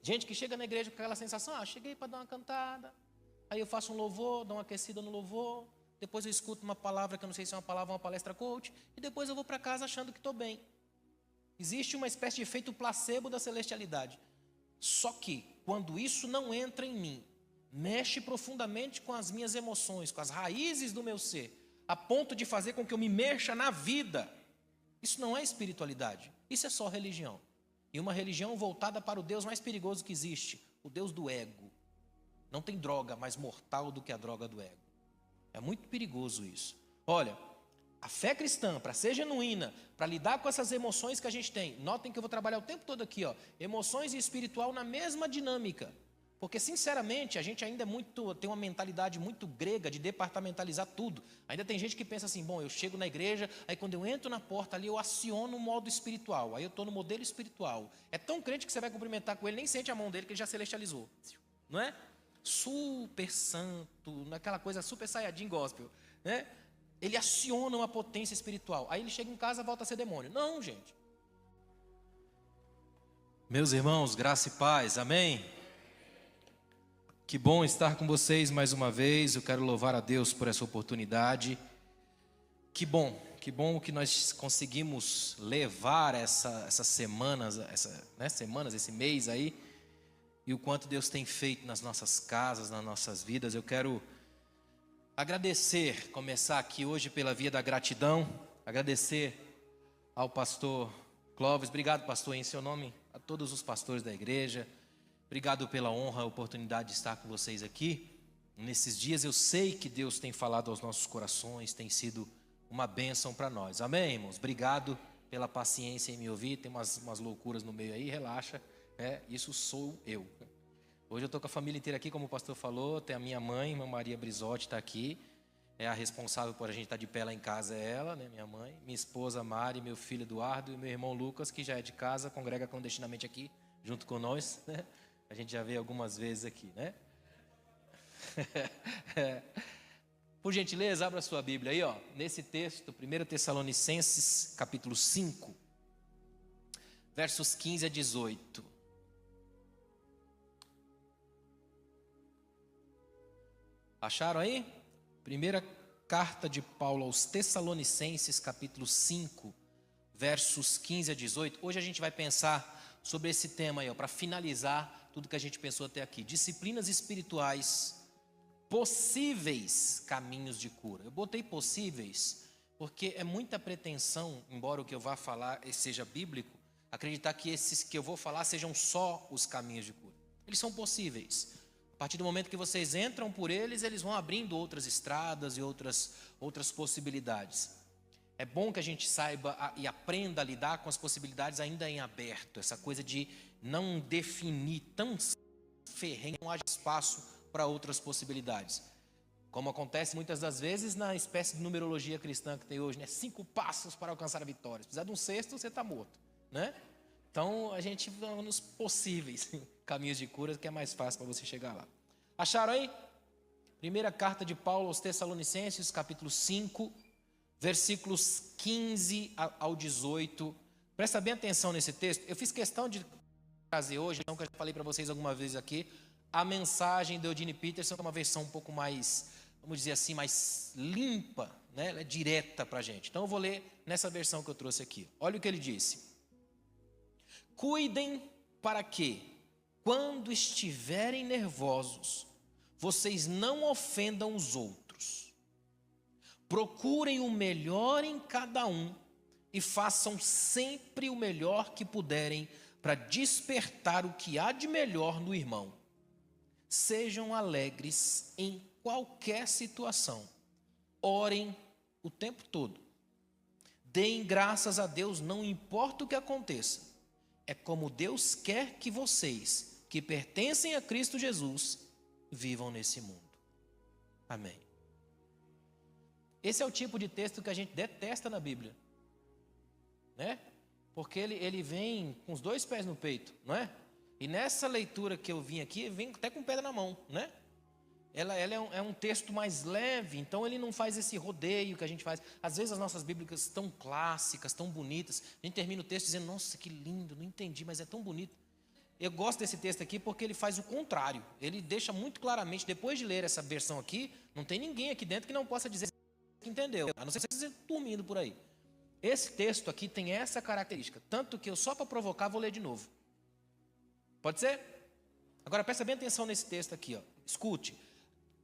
Gente que chega na igreja com aquela sensação, cheguei para dar uma cantada, aí eu faço um louvor, dou uma aquecida no louvor, depois eu escuto uma palavra que eu não sei se é uma palavra ou uma palestra coach, e depois eu vou para casa achando que estou bem. Existe uma espécie de efeito placebo da celestialidade. Só que, quando isso não entra em mim, mexe profundamente com as minhas emoções, com as raízes do meu ser, a ponto de fazer com que eu me mexa na vida, isso não é espiritualidade, isso é só religião. E uma religião voltada para o Deus mais perigoso que existe, o Deus do ego. Não tem droga mais mortal do que a droga do ego. É muito perigoso isso. Olha, a fé cristã, para ser genuína, para lidar com essas emoções que a gente tem, notem que eu vou trabalhar o tempo todo aqui, emoções e espiritual na mesma dinâmica. Porque, sinceramente, a gente ainda tem uma mentalidade muito grega de departamentalizar tudo. Ainda tem gente que pensa assim, bom, eu chego na igreja, aí quando eu entro na porta ali, eu aciono o modo espiritual, aí eu estou no modelo espiritual. É tão crente que você vai cumprimentar com ele, nem sente a mão dele, que ele já celestializou. Não é? Super santo, naquela coisa super saiyajin gospel, né? Ele aciona uma potência espiritual. Aí ele chega em casa e volta a ser demônio. Não, gente. Meus irmãos, graça e paz, amém? Que bom estar com vocês mais uma vez. Eu quero louvar a Deus por essa oportunidade. Que bom que nós conseguimos levar essas semanas, esse mês aí, e o quanto Deus tem feito nas nossas casas, nas nossas vidas. Eu quero começar aqui hoje pela via da gratidão, agradecer ao pastor Clóvis. Obrigado, pastor, em seu nome, a todos os pastores da igreja. Obrigado pela honra, a oportunidade de estar com vocês aqui. Nesses dias eu sei que Deus tem falado aos nossos corações, tem sido uma bênção para nós. Amém, irmãos? Obrigado pela paciência em me ouvir. Tem umas loucuras no meio aí, relaxa. Isso sou eu. Hoje eu estou com a família inteira aqui, como o pastor falou. Tem a minha mãe, irmã Maria Brizotti, está aqui. É a responsável por a gente estar de pé lá em casa, é ela, né, minha mãe. Minha esposa Mari, meu filho Eduardo e meu irmão Lucas, que já é de casa, congrega clandestinamente aqui, junto com nós, né? A gente já veio algumas vezes aqui, né? Por gentileza, abra sua Bíblia aí, nesse texto, 1 Tessalonicenses, capítulo 5, versos 15 a 18. Acharam aí? Primeira carta de Paulo aos Tessalonicenses, capítulo 5, versos 15 a 18. Hoje a gente vai pensar sobre esse tema aí, para finalizar tudo que a gente pensou até aqui. Disciplinas espirituais, possíveis caminhos de cura. Eu botei possíveis porque é muita pretensão, embora o que eu vá falar seja bíblico, acreditar que esses que eu vou falar sejam só os caminhos de cura. Eles são possíveis. A partir do momento que vocês entram por eles, eles vão abrindo outras estradas e outras possibilidades. É bom que a gente saiba e aprenda a lidar com as possibilidades ainda em aberto. Essa coisa de não definir tão ferrenho, não haja espaço para outras possibilidades. Como acontece muitas das vezes na espécie de numerologia cristã que tem hoje, né? 5 passos para alcançar a vitória. Se precisar de um sexto, você está morto, né? Então a gente vai nos possíveis caminhos de cura, que é mais fácil para você chegar lá. Acharam aí? Primeira carta de Paulo aos Tessalonicenses, capítulo 5, versículos 15 ao 18. Presta bem atenção nesse texto. Eu fiz questão de trazer hoje, então, que eu já falei para vocês alguma vez aqui, a mensagem de Eugene Peterson, que é uma versão um pouco mais, vamos dizer assim, mais limpa, né? Ela é direta para a gente. Então eu vou ler nessa versão que eu trouxe aqui. Olha o que ele disse. Cuidem para que, quando estiverem nervosos, vocês não ofendam os outros. Procurem o melhor em cada um e façam sempre o melhor que puderem para despertar o que há de melhor no irmão. Sejam alegres em qualquer situação. Orem o tempo todo. Deem graças a Deus, não importa o que aconteça. É como Deus quer que vocês, que pertencem a Cristo Jesus, vivam nesse mundo. Amém. Esse é o tipo de texto que a gente detesta na Bíblia, né? Porque ele vem com os 2 pés no peito, não é? E nessa leitura que eu vim aqui, vem até com pedra na mão, né? Ela é um texto mais leve, então ele não faz esse rodeio que a gente faz. Às vezes as nossas bíblicas tão clássicas, tão bonitas, a gente termina o texto dizendo, nossa, que lindo, não entendi, mas é tão bonito. eu gosto desse texto aqui porque ele faz o contrário. Ele deixa muito claramente, depois de ler essa versão aqui, não tem ninguém aqui dentro que não possa dizer que entendeu, a não ser que você esteja dormindo por aí. Esse texto aqui tem essa característica, tanto que eu só para provocar vou ler de novo. Pode ser? Agora presta bem atenção nesse texto aqui, ó. Escute.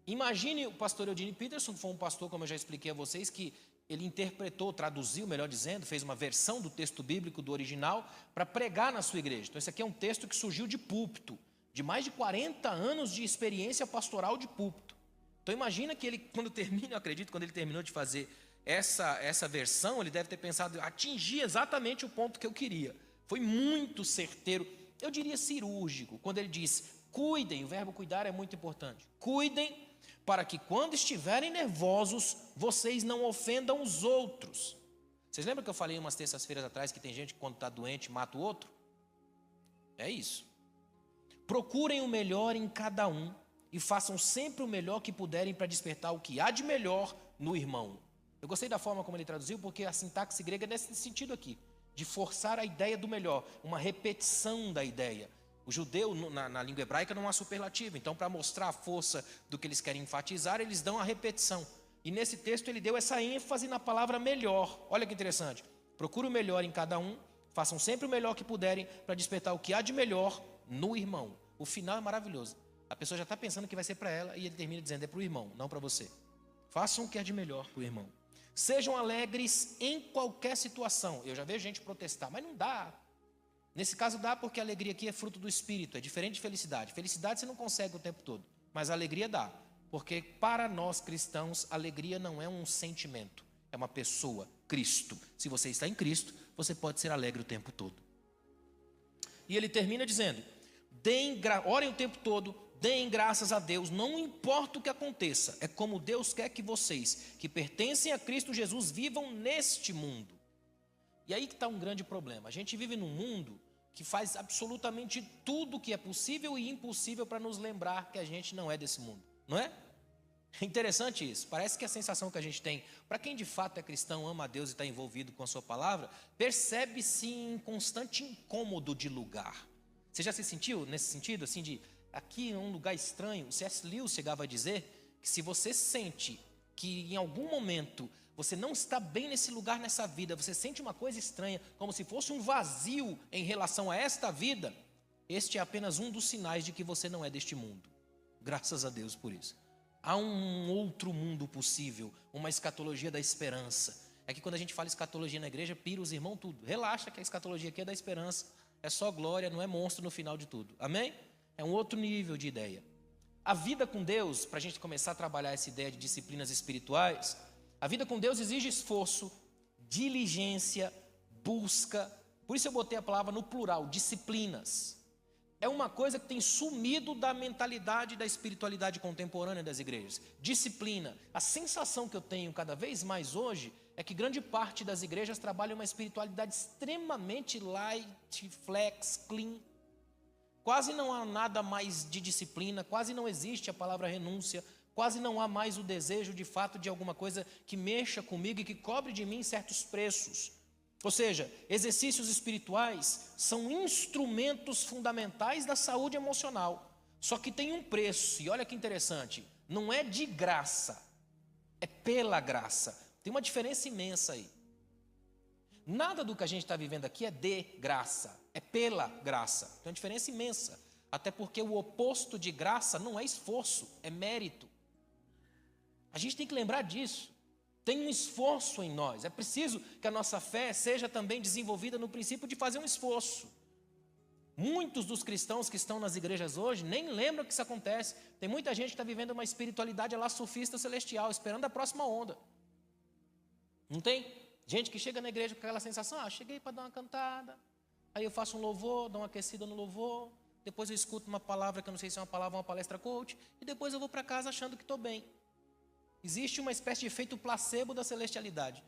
Imagine o pastor Eugene Peterson, que foi um pastor, como eu já expliquei a vocês, que ele interpretou, traduziu, melhor dizendo, fez uma versão do texto bíblico do original para pregar na sua igreja. Então esse aqui é um texto que surgiu de púlpito, de mais de 40 anos de experiência pastoral de púlpito. Então imagina que ele, quando termina, eu acredito, quando ele terminou de fazer essa versão, ele deve ter pensado, atingir exatamente o ponto que eu queria. Foi muito certeiro, eu diria cirúrgico, quando ele diz, cuidem, o verbo cuidar é muito importante, cuidem para que quando estiverem nervosos, vocês não ofendam os outros. Vocês lembram que eu falei umas terças-feiras atrás que tem gente que quando está doente mata o outro? É isso. Procurem o melhor em cada um e façam sempre o melhor que puderem para despertar o que há de melhor no irmão. Eu gostei da forma como ele traduziu, porque a sintaxe grega é nesse sentido aqui, de forçar a ideia do melhor, uma repetição da ideia. O judeu, na língua hebraica, não há superlativo. Então, para mostrar a força do que eles querem enfatizar, eles dão a repetição. E nesse texto ele deu essa ênfase na palavra melhor. Olha que interessante. Procure o melhor em cada um, façam sempre o melhor que puderem para despertar o que há de melhor no irmão. O final é maravilhoso. A pessoa já está pensando que vai ser para ela e ele termina dizendo, é para o irmão, não para você. Façam o que há de melhor para o irmão. Sejam alegres em qualquer situação. Eu já vejo gente protestar, mas não dá. Nesse caso dá porque a alegria aqui é fruto do Espírito, é diferente de felicidade. Felicidade você não consegue o tempo todo, mas a alegria dá. Porque para nós cristãos, alegria não é um sentimento, é uma pessoa, Cristo. Se você está em Cristo, você pode ser alegre o tempo todo. E ele termina dizendo, orem o tempo todo, deem graças a Deus, não importa o que aconteça, é como Deus quer que vocês, que pertencem a Cristo Jesus, vivam neste mundo. E aí que está um grande problema, a gente vive num mundo que faz absolutamente tudo que é possível e impossível para nos lembrar que a gente não é desse mundo, não é? É interessante isso, parece que a sensação que a gente tem, para quem de fato é cristão, ama a Deus e está envolvido com a sua palavra, percebe-se em constante incômodo de lugar. Você já se sentiu nesse sentido, assim, de aqui é um lugar estranho? O C.S. Lewis chegava a dizer que se você sente que em algum momento você não está bem nesse lugar, nessa vida, você sente uma coisa estranha, como se fosse um vazio em relação a esta vida, este é apenas um dos sinais de que você não é deste mundo. Graças a Deus por isso. Há um outro mundo possível, uma escatologia da esperança. É que quando a gente fala escatologia na igreja, pira os irmãos tudo. Relaxa que a escatologia aqui é da esperança, é só glória, não é monstro no final de tudo. Amém? É um outro nível de ideia. A vida com Deus, para a gente começar a trabalhar essa ideia de disciplinas espirituais, a vida com Deus exige esforço, diligência, busca. Por isso eu botei a palavra no plural, disciplinas. É uma coisa que tem sumido da mentalidade da espiritualidade contemporânea das igrejas. Disciplina. A sensação que eu tenho cada vez mais hoje é que grande parte das igrejas trabalham uma espiritualidade extremamente light, flex, clean. Quase não há nada mais de disciplina, quase não existe a palavra renúncia, quase não há mais o desejo de fato de alguma coisa que mexa comigo e que cobre de mim certos preços. Ou seja, exercícios espirituais são instrumentos fundamentais da saúde emocional. Só que tem um preço, e olha que interessante, não é de graça, é pela graça. Tem uma diferença imensa aí. Nada do que a gente está vivendo aqui é de graça, é pela graça. Tem uma diferença imensa. Até porque o oposto de graça não é esforço, é mérito. A gente tem que lembrar disso. Tem um esforço em nós. É preciso que a nossa fé seja também desenvolvida no princípio de fazer um esforço. Muitos dos cristãos que estão nas igrejas hoje nem lembram que isso acontece. Tem muita gente que está vivendo uma espiritualidade lá sofista celestial, esperando a próxima onda. Não tem? Gente que chega na igreja com aquela sensação, cheguei para dar uma cantada, aí eu faço um louvor, dou uma aquecida no louvor, depois eu escuto uma palavra que eu não sei se é uma palavra ou uma palestra coach, e depois eu vou para casa achando que estou bem. Existe uma espécie de efeito placebo da celestialidade.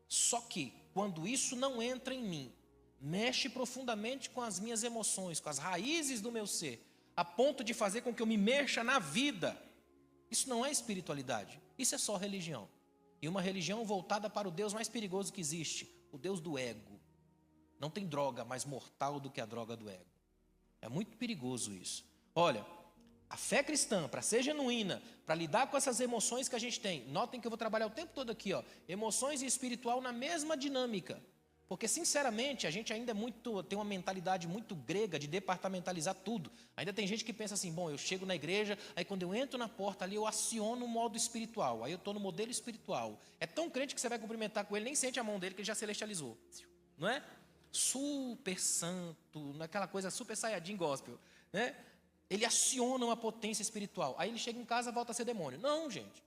Só que, quando isso não entra em mim, mexe profundamente com as minhas emoções, com as raízes do meu ser, a ponto de fazer com que eu me mexa na vida, isso não é espiritualidade, isso é só religião. E uma religião voltada para o Deus mais perigoso que existe, o Deus do ego. Não tem droga mais mortal do que a droga do ego. É muito perigoso isso. Olha, a fé cristã, para ser genuína, para lidar com essas emoções que a gente tem, notem que eu vou trabalhar o tempo todo aqui, ó, emoções e espiritual na mesma dinâmica. Porque, sinceramente, a gente ainda tem uma mentalidade muito grega de departamentalizar tudo. Ainda tem gente que pensa assim, bom, eu chego na igreja, aí quando eu entro na porta ali, eu aciono o modo espiritual, aí eu estou no modelo espiritual. É tão crente que você vai cumprimentar com ele, nem sente a mão dele, que ele já celestializou. Não é? Super santo, naquela coisa super saiyajin gospel, né? Ele aciona uma potência espiritual. Aí ele chega em casa e volta a ser demônio. Não, gente.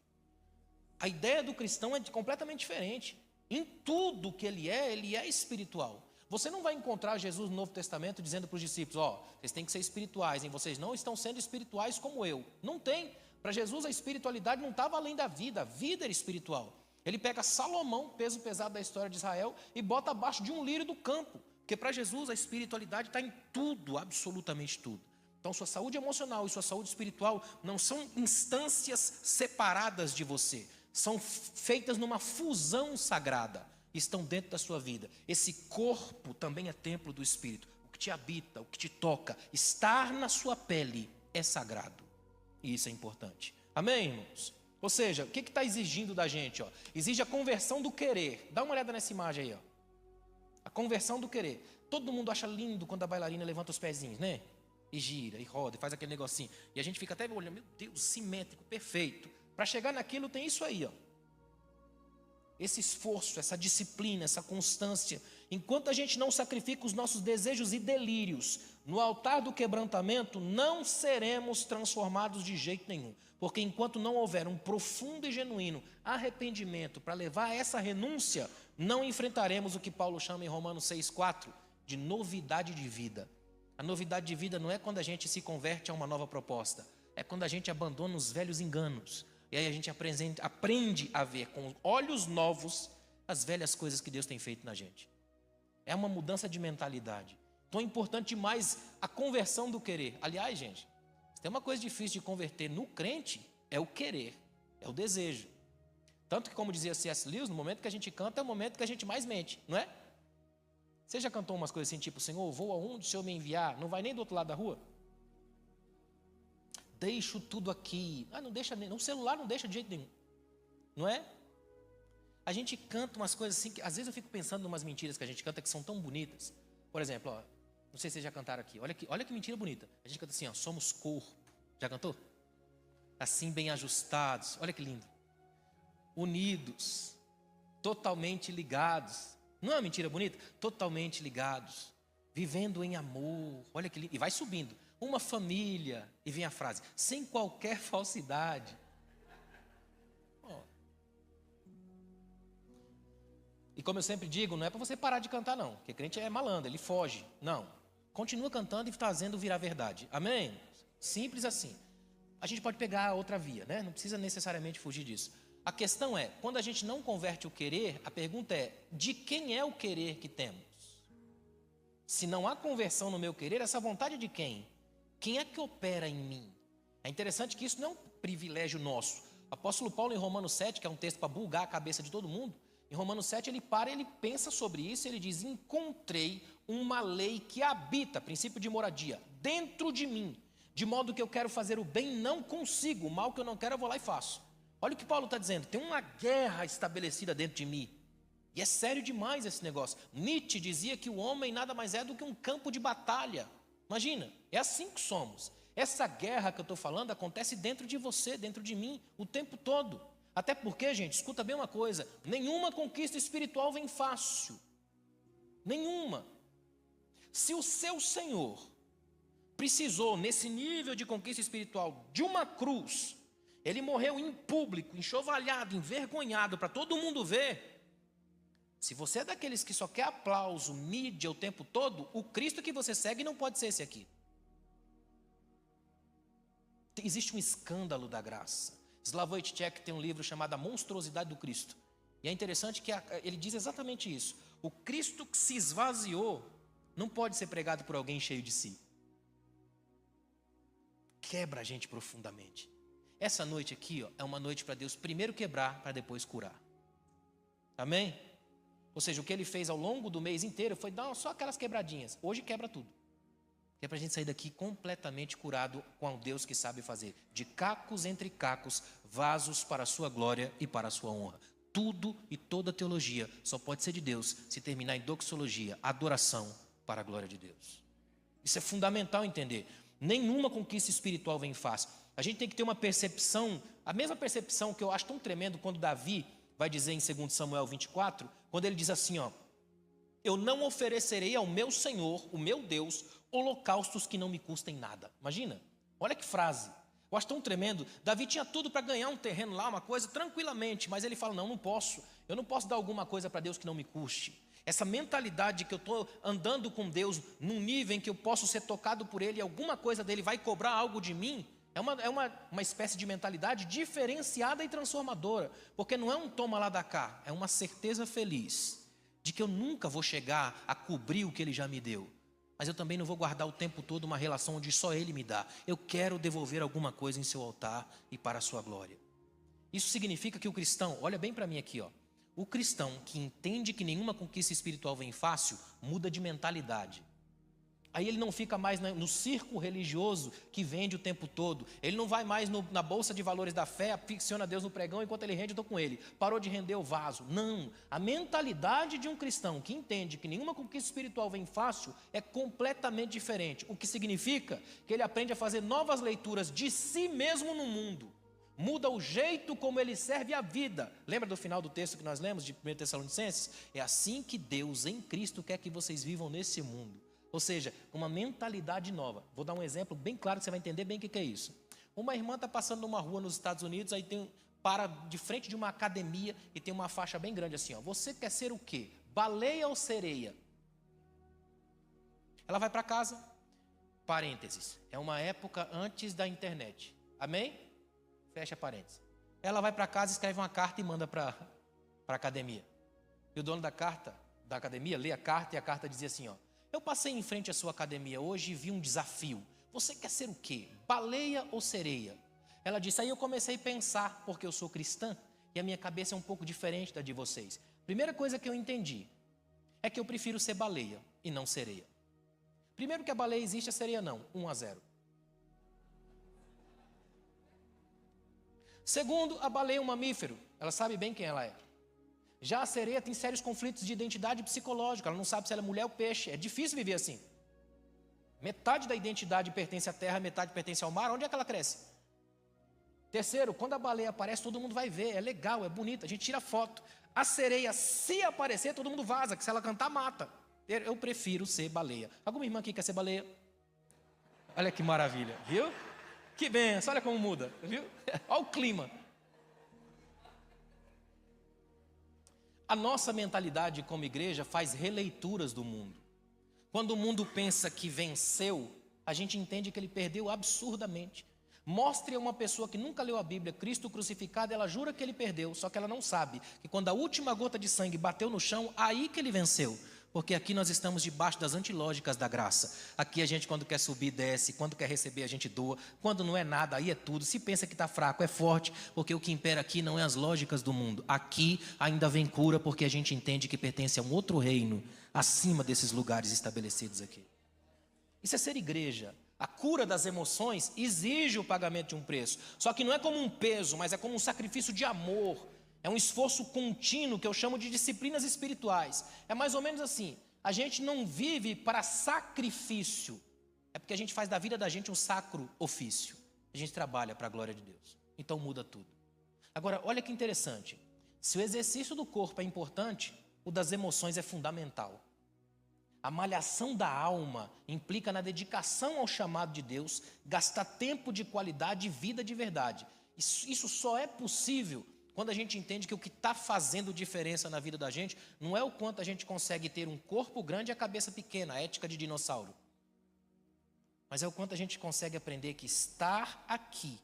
A ideia do cristão é completamente diferente. Em tudo que ele é espiritual. Você não vai encontrar Jesus no Novo Testamento dizendo para os discípulos, ó, vocês têm que ser espirituais, hein? Vocês não estão sendo espirituais como eu. Não tem. Para Jesus a espiritualidade não estava além da vida, a vida era espiritual. Ele pega Salomão, peso pesado da história de Israel, e bota abaixo de um lírio do campo. Porque para Jesus a espiritualidade está em tudo, absolutamente tudo. Então sua saúde emocional e sua saúde espiritual não são instâncias separadas de você. São feitas numa fusão sagrada, estão dentro da sua vida. Esse corpo também é templo do Espírito. O que te habita, o que te toca, estar na sua pele é sagrado. E isso é importante. Amém, irmãos? Ou seja, o que está exigindo da gente? Ó? Exige a conversão do querer. Dá uma olhada nessa imagem aí. Ó. A conversão do querer. Todo mundo acha lindo quando a bailarina levanta os pezinhos, né? E gira, e roda, e faz aquele negocinho. E a gente fica até olhando, meu Deus, simétrico, perfeito. Para chegar naquilo tem isso aí, ó. Esse esforço, essa disciplina, essa constância. Enquanto a gente não sacrifica os nossos desejos e delírios no altar do quebrantamento, não seremos transformados de jeito nenhum. Porque enquanto não houver um profundo e genuíno arrependimento para levar a essa renúncia, não enfrentaremos o que Paulo chama em Romanos 6,4 de novidade de vida. A novidade de vida não é quando a gente se converte a uma nova proposta, é quando a gente abandona os velhos enganos. E aí a gente aprende a ver com olhos novos as velhas coisas que Deus tem feito na gente. É uma mudança de mentalidade. Então é importante demais a conversão do querer. Aliás, gente, se tem uma coisa difícil de converter no crente, é o querer, é o desejo. Tanto que, como dizia C.S. Lewis, no momento que a gente canta é o momento que a gente mais mente, não é? Você já cantou umas coisas assim, tipo, Senhor, vou aonde o Senhor me enviar? Não vai nem do outro lado da rua? Deixo tudo aqui. Não deixa nem. O celular não deixa de jeito nenhum. Não é? A gente canta umas coisas assim que às vezes eu fico pensando em umas mentiras que a gente canta que são tão bonitas. Por exemplo, ó, não sei se vocês já cantaram aqui. Olha que mentira bonita. A gente canta assim, ó, somos corpo. Já cantou? Assim bem ajustados. Olha que lindo. Unidos. Totalmente ligados. Não é uma mentira bonita? Totalmente ligados. Vivendo em amor. Olha que lindo. E vai subindo. Uma família, e vem a frase, sem qualquer falsidade. Oh. E como eu sempre digo, não é para você parar de cantar não, porque crente é malandro, ele foge. Não, continua cantando e fazendo virar verdade. Amém? Simples assim. A gente pode pegar outra via, né? Não precisa necessariamente fugir disso. A questão é, quando a gente não converte o querer, a pergunta é, de quem é o querer que temos? Se não há conversão no meu querer, essa vontade de quem? Quem é que opera em mim? É interessante que isso não é um privilégio nosso. O apóstolo Paulo, em Romanos 7, que é um texto para bugar a cabeça de todo mundo, em Romanos 7 ele para, ele pensa sobre isso, ele diz, encontrei uma lei que habita, princípio de moradia, dentro de mim, de modo que eu quero fazer o bem, não consigo, o mal que eu não quero eu vou lá e faço. Olha o que Paulo está dizendo, tem uma guerra estabelecida dentro de mim, e é sério demais esse negócio. Nietzsche dizia que o homem nada mais é do que um campo de batalha. Imagina, é assim que somos. Essa guerra que eu estou falando acontece dentro de você, dentro de mim, o tempo todo. Até porque, gente, escuta bem uma coisa, nenhuma conquista espiritual vem fácil. Nenhuma. Se o seu Senhor precisou, nesse nível de conquista espiritual, de uma cruz, ele morreu em público, enxovalhado, envergonhado, para todo mundo ver. Se você é daqueles que só quer aplauso, mídia o tempo todo, o Cristo que você segue não pode ser esse aqui. Existe um escândalo da graça. Slavoj Žižek tem um livro chamado A Monstruosidade do Cristo. E é interessante que ele diz exatamente isso. O Cristo que se esvaziou não pode ser pregado por alguém cheio de si. Quebra a gente profundamente. Essa noite aqui, ó, é uma noite para Deus primeiro quebrar, para depois curar. Amém? Ou seja, o que ele fez ao longo do mês inteiro foi dar só aquelas quebradinhas. Hoje quebra tudo. Que é para a gente sair daqui completamente curado com o Deus que sabe fazer. De cacos entre cacos, vasos para a sua glória e para a sua honra. Tudo e toda teologia só pode ser de Deus se terminar em doxologia, adoração para a glória de Deus. Isso é fundamental entender. Nenhuma conquista espiritual vem fácil. A gente tem que ter uma percepção, a mesma percepção que eu acho tão tremendo quando Davi vai dizer em 2 Samuel 24, quando ele diz assim, ó: eu não oferecerei ao meu Senhor, o meu Deus, holocaustos que não me custem nada. Imagina, olha que frase. Eu acho tão tremendo. Davi tinha tudo para ganhar um terreno lá, uma coisa, tranquilamente, mas ele fala, não posso. Eu não posso dar alguma coisa para Deus que não me custe. Essa mentalidade de que eu estou andando com Deus num nível em que eu posso ser tocado por Ele e alguma coisa dele vai cobrar algo de mim, é uma espécie de mentalidade diferenciada e transformadora. Porque não é um toma lá da cá, é uma certeza feliz de que eu nunca vou chegar a cobrir o que Ele já me deu. Mas eu também não vou guardar o tempo todo uma relação onde só Ele me dá. Eu quero devolver alguma coisa em seu altar e para a sua glória. Isso significa que o cristão, olha bem para mim aqui, ó. O cristão que entende que nenhuma conquista espiritual vem fácil, muda de mentalidade. Aí ele não fica mais no circo religioso que vende o tempo todo. Ele não vai mais na bolsa de valores da fé, aficiona Deus no pregão, enquanto ele rende, eu estou com ele. Parou de render o vaso. Não. A mentalidade de um cristão que entende que nenhuma conquista espiritual vem fácil é completamente diferente. O que significa que ele aprende a fazer novas leituras de si mesmo no mundo. Muda o jeito como ele serve a vida. Lembra do final do texto que nós lemos de 1 Tessalonicenses? É assim que Deus em Cristo quer que vocês vivam nesse mundo. Ou seja, uma mentalidade nova. Vou dar um exemplo bem claro que você vai entender bem o que é isso. Uma irmã está passando numa rua nos Estados Unidos, aí para de frente de uma academia e tem uma faixa bem grande assim, ó. Você quer ser o quê? Baleia ou sereia? Ela vai para casa, parênteses, é uma época antes da internet. Amém? Fecha parênteses. Ela vai para casa, escreve uma carta e manda para a academia. E o dono da academia, lê a carta e a carta dizia assim, ó: eu passei em frente à sua academia hoje e vi um desafio. Você quer ser o quê? Baleia ou sereia? Ela disse, aí eu comecei a pensar, porque eu sou cristã e a minha cabeça é um pouco diferente da de vocês. Primeira coisa que eu entendi é que eu prefiro ser baleia e não sereia. Primeiro que a baleia existe, a sereia não. 1-0. Segundo, a baleia é um mamífero. Ela sabe bem quem ela é. Já a sereia tem sérios conflitos de identidade psicológica. Ela não sabe se ela é mulher ou peixe. É difícil viver assim. Metade da identidade pertence à terra, metade pertence ao mar. Onde é que ela cresce? Terceiro, quando a baleia aparece, todo mundo vai ver. É legal, é bonito, a gente tira foto. A sereia, se aparecer, todo mundo vaza, que se ela cantar, mata. Eu prefiro ser baleia. Alguma irmã aqui quer ser baleia? Olha que maravilha, viu? Que benção, olha como muda, viu? Olha o clima. A nossa mentalidade como igreja faz releituras do mundo. Quando o mundo pensa que venceu, a gente entende que ele perdeu absurdamente. Mostre a uma pessoa que nunca leu a Bíblia, Cristo crucificado, ela jura que ele perdeu, só que ela não sabe que quando a última gota de sangue bateu no chão, aí que ele venceu. Porque aqui nós estamos debaixo das antilógicas da graça. Aqui a gente quando quer subir, desce. Quando quer receber, a gente doa. Quando não é nada, aí é tudo. Se pensa que está fraco, é forte. Porque o que impera aqui não é as lógicas do mundo. Aqui ainda vem cura porque a gente entende que pertence a um outro reino acima desses lugares estabelecidos aqui. Isso é ser igreja. A cura das emoções exige o pagamento de um preço. Só que não é como um peso, mas é como um sacrifício de amor. É um esforço contínuo que eu chamo de disciplinas espirituais. É mais ou menos assim, a gente não vive para sacrifício. É porque a gente faz da vida da gente um sacro ofício. A gente trabalha para a glória de Deus. Então muda tudo. Agora, olha que interessante. Se o exercício do corpo é importante, o das emoções é fundamental. A malhação da alma implica na dedicação ao chamado de Deus, gastar tempo de qualidade e vida de verdade. Isso só é possível quando a gente entende que o que está fazendo diferença na vida da gente não é o quanto a gente consegue ter um corpo grande e a cabeça pequena, a ética de dinossauro. Mas é o quanto a gente consegue aprender que estar aqui,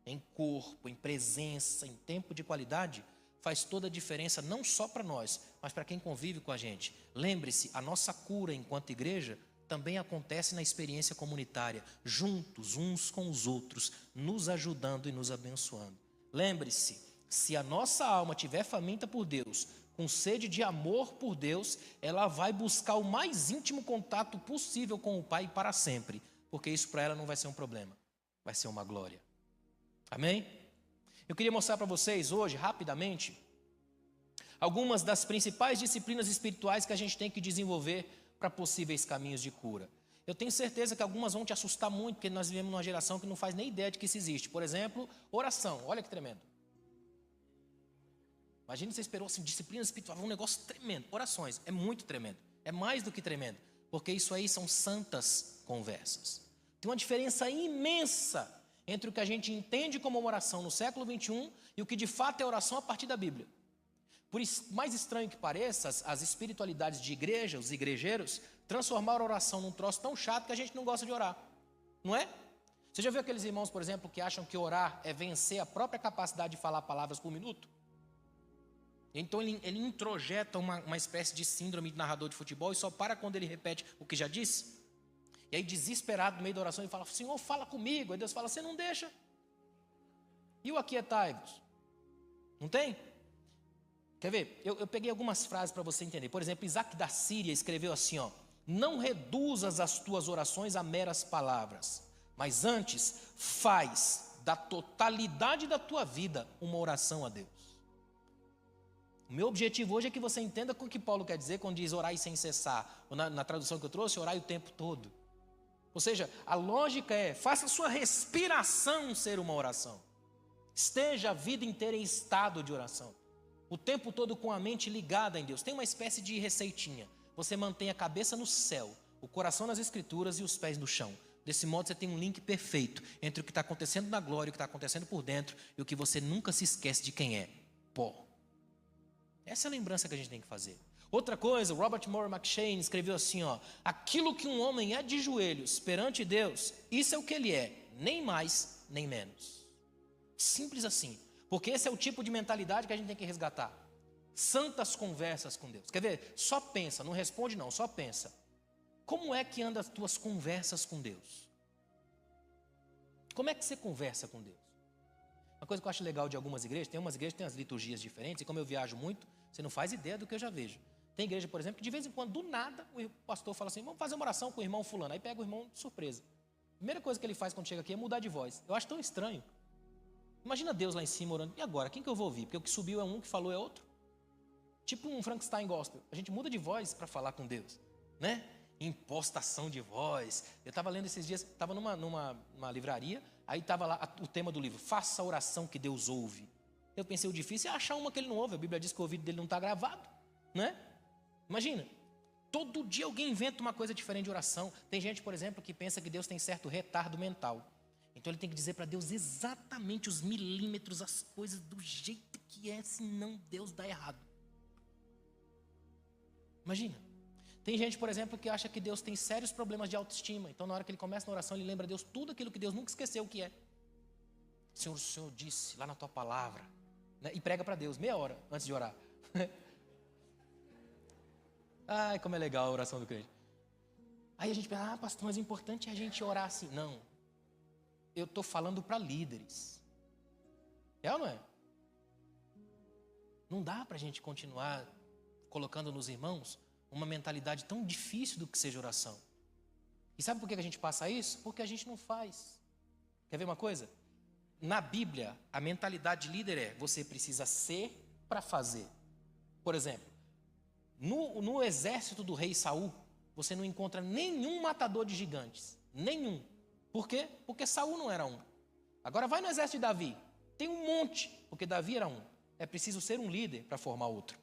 em corpo, em presença, em tempo de qualidade, faz toda a diferença não só para nós, mas para quem convive com a gente. Lembre-se, a nossa cura enquanto igreja também acontece na experiência comunitária, juntos, uns com os outros, nos ajudando e nos abençoando. Lembre-se, se a nossa alma estiver faminta por Deus, com sede de amor por Deus, ela vai buscar o mais íntimo contato possível com o Pai para sempre, porque isso para ela não vai ser um problema, vai ser uma glória. Amém? Eu queria mostrar para vocês hoje, rapidamente, algumas das principais disciplinas espirituais que a gente tem que desenvolver para possíveis caminhos de cura. Eu tenho certeza que algumas vão te assustar muito, porque nós vivemos numa geração que não faz nem ideia de que isso existe. Por exemplo, oração. Olha que tremendo. Imagina você esperou assim, disciplina espiritual, um negócio tremendo. Orações, é muito tremendo. É mais do que tremendo, porque isso aí são santas conversas. Tem uma diferença imensa entre o que a gente entende como uma oração no século 21 e o que de fato é oração a partir da Bíblia. Por mais estranho que pareça, as espiritualidades de igreja, os igrejeiros, transformaram a oração num troço tão chato que a gente não gosta de orar. Não é? Você já viu aqueles irmãos, por exemplo, que acham que orar é vencer a própria capacidade de falar palavras por minuto? Então ele introjeta uma espécie de síndrome de narrador de futebol e só para quando ele repete o que já disse. E aí, desesperado, no meio da oração, ele fala: Senhor, fala comigo. Aí Deus fala: você não deixa. E o aquietai-vos? Não tem? Quer ver? Eu peguei algumas frases para você entender. Por exemplo, Isaac da Síria escreveu assim, ó: não reduzas as tuas orações a meras palavras, mas antes faz da totalidade da tua vida uma oração a Deus. O meu objetivo hoje é que você entenda o que Paulo quer dizer quando diz orai sem cessar. Ou na tradução que eu trouxe, orai o tempo todo. Ou seja, a lógica é: faça a sua respiração ser uma oração. Esteja a vida inteira em estado de oração. O tempo todo com a mente ligada em Deus. Tem uma espécie de receitinha. Você mantém a cabeça no céu, o coração nas escrituras e os pés no chão. Desse modo você tem um link perfeito entre o que está acontecendo na glória, o que está acontecendo por dentro e o que você nunca se esquece de quem é: pó. Essa é a lembrança que a gente tem que fazer. Outra coisa, Robert Moore McCheyne escreveu assim, ó: aquilo que um homem é de joelhos perante Deus, isso é o que ele é, nem mais, nem menos. Simples assim. Porque esse é o tipo de mentalidade que a gente tem que resgatar. Santas conversas com Deus. Quer ver? Só pensa, não responde não, só pensa. Como é que andam as tuas conversas com Deus? Como é que você conversa com Deus? Uma coisa que eu acho legal de algumas igrejas, tem umas igrejas que têm as liturgias diferentes, e como eu viajo muito, você não faz ideia do que eu já vejo. Tem igreja, por exemplo, que de vez em quando, do nada, o pastor fala assim: vamos fazer uma oração com o irmão fulano. Aí pega o irmão de surpresa. A primeira coisa que ele faz quando chega aqui é mudar de voz. Eu acho tão estranho. Imagina Deus lá em cima orando: e agora, quem que eu vou ouvir? Porque o que subiu é um, o que falou é outro. Tipo um Frankenstein gospel. A gente muda de voz para falar com Deus, né? Impostação de voz. Eu estava lendo esses dias, estava numa livraria, aí estava lá o tema do livro: faça a oração que Deus ouve. Eu pensei, o difícil é achar uma que ele não ouve. A Bíblia diz que o ouvido dele não está gravado, né? Imagina, todo dia alguém inventa uma coisa diferente de oração. Tem gente, por exemplo, que pensa que Deus tem certo retardo mental. Então ele tem que dizer para Deus exatamente os milímetros, as coisas do jeito que é, senão Deus dá errado. Imagina. Tem gente, por exemplo, que acha que Deus tem sérios problemas de autoestima. Então na hora que ele começa na oração, ele lembra a Deus tudo aquilo que Deus nunca esqueceu o que é. Senhor, o Senhor disse lá na tua palavra, né? E prega para Deus meia hora antes de orar. Ai, como é legal a oração do crente. Aí a gente pensa: pastor, mas o importante é a gente orar assim. Não. Eu estou falando para líderes. É ou não é? Não dá para a gente continuar colocando nos irmãos uma mentalidade tão difícil do que seja oração. E sabe por que a gente passa isso? Porque a gente não faz. Quer ver uma coisa? Na Bíblia, a mentalidade de líder é: você precisa ser para fazer. Por exemplo, no exército do rei Saul, você não encontra nenhum matador de gigantes. Nenhum. Por quê? Porque Saul não era um. Agora vai no exército de Davi. Tem um monte, porque Davi era um. É preciso ser um líder para formar outro.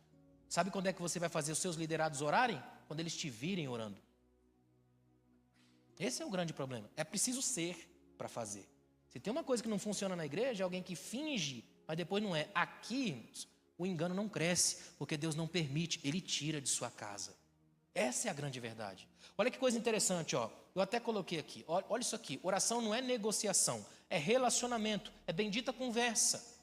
Sabe quando é que você vai fazer os seus liderados orarem? Quando eles te virem orando. Esse é o grande problema. É preciso ser para fazer. Se tem uma coisa que não funciona na igreja, é alguém que finge, mas depois não é. Aqui, o engano não cresce, porque Deus não permite, Ele tira de sua casa. Essa é a grande verdade. Olha que coisa interessante, ó. Eu até coloquei aqui. Olha isso aqui. Oração não é negociação, é relacionamento, é bendita conversa.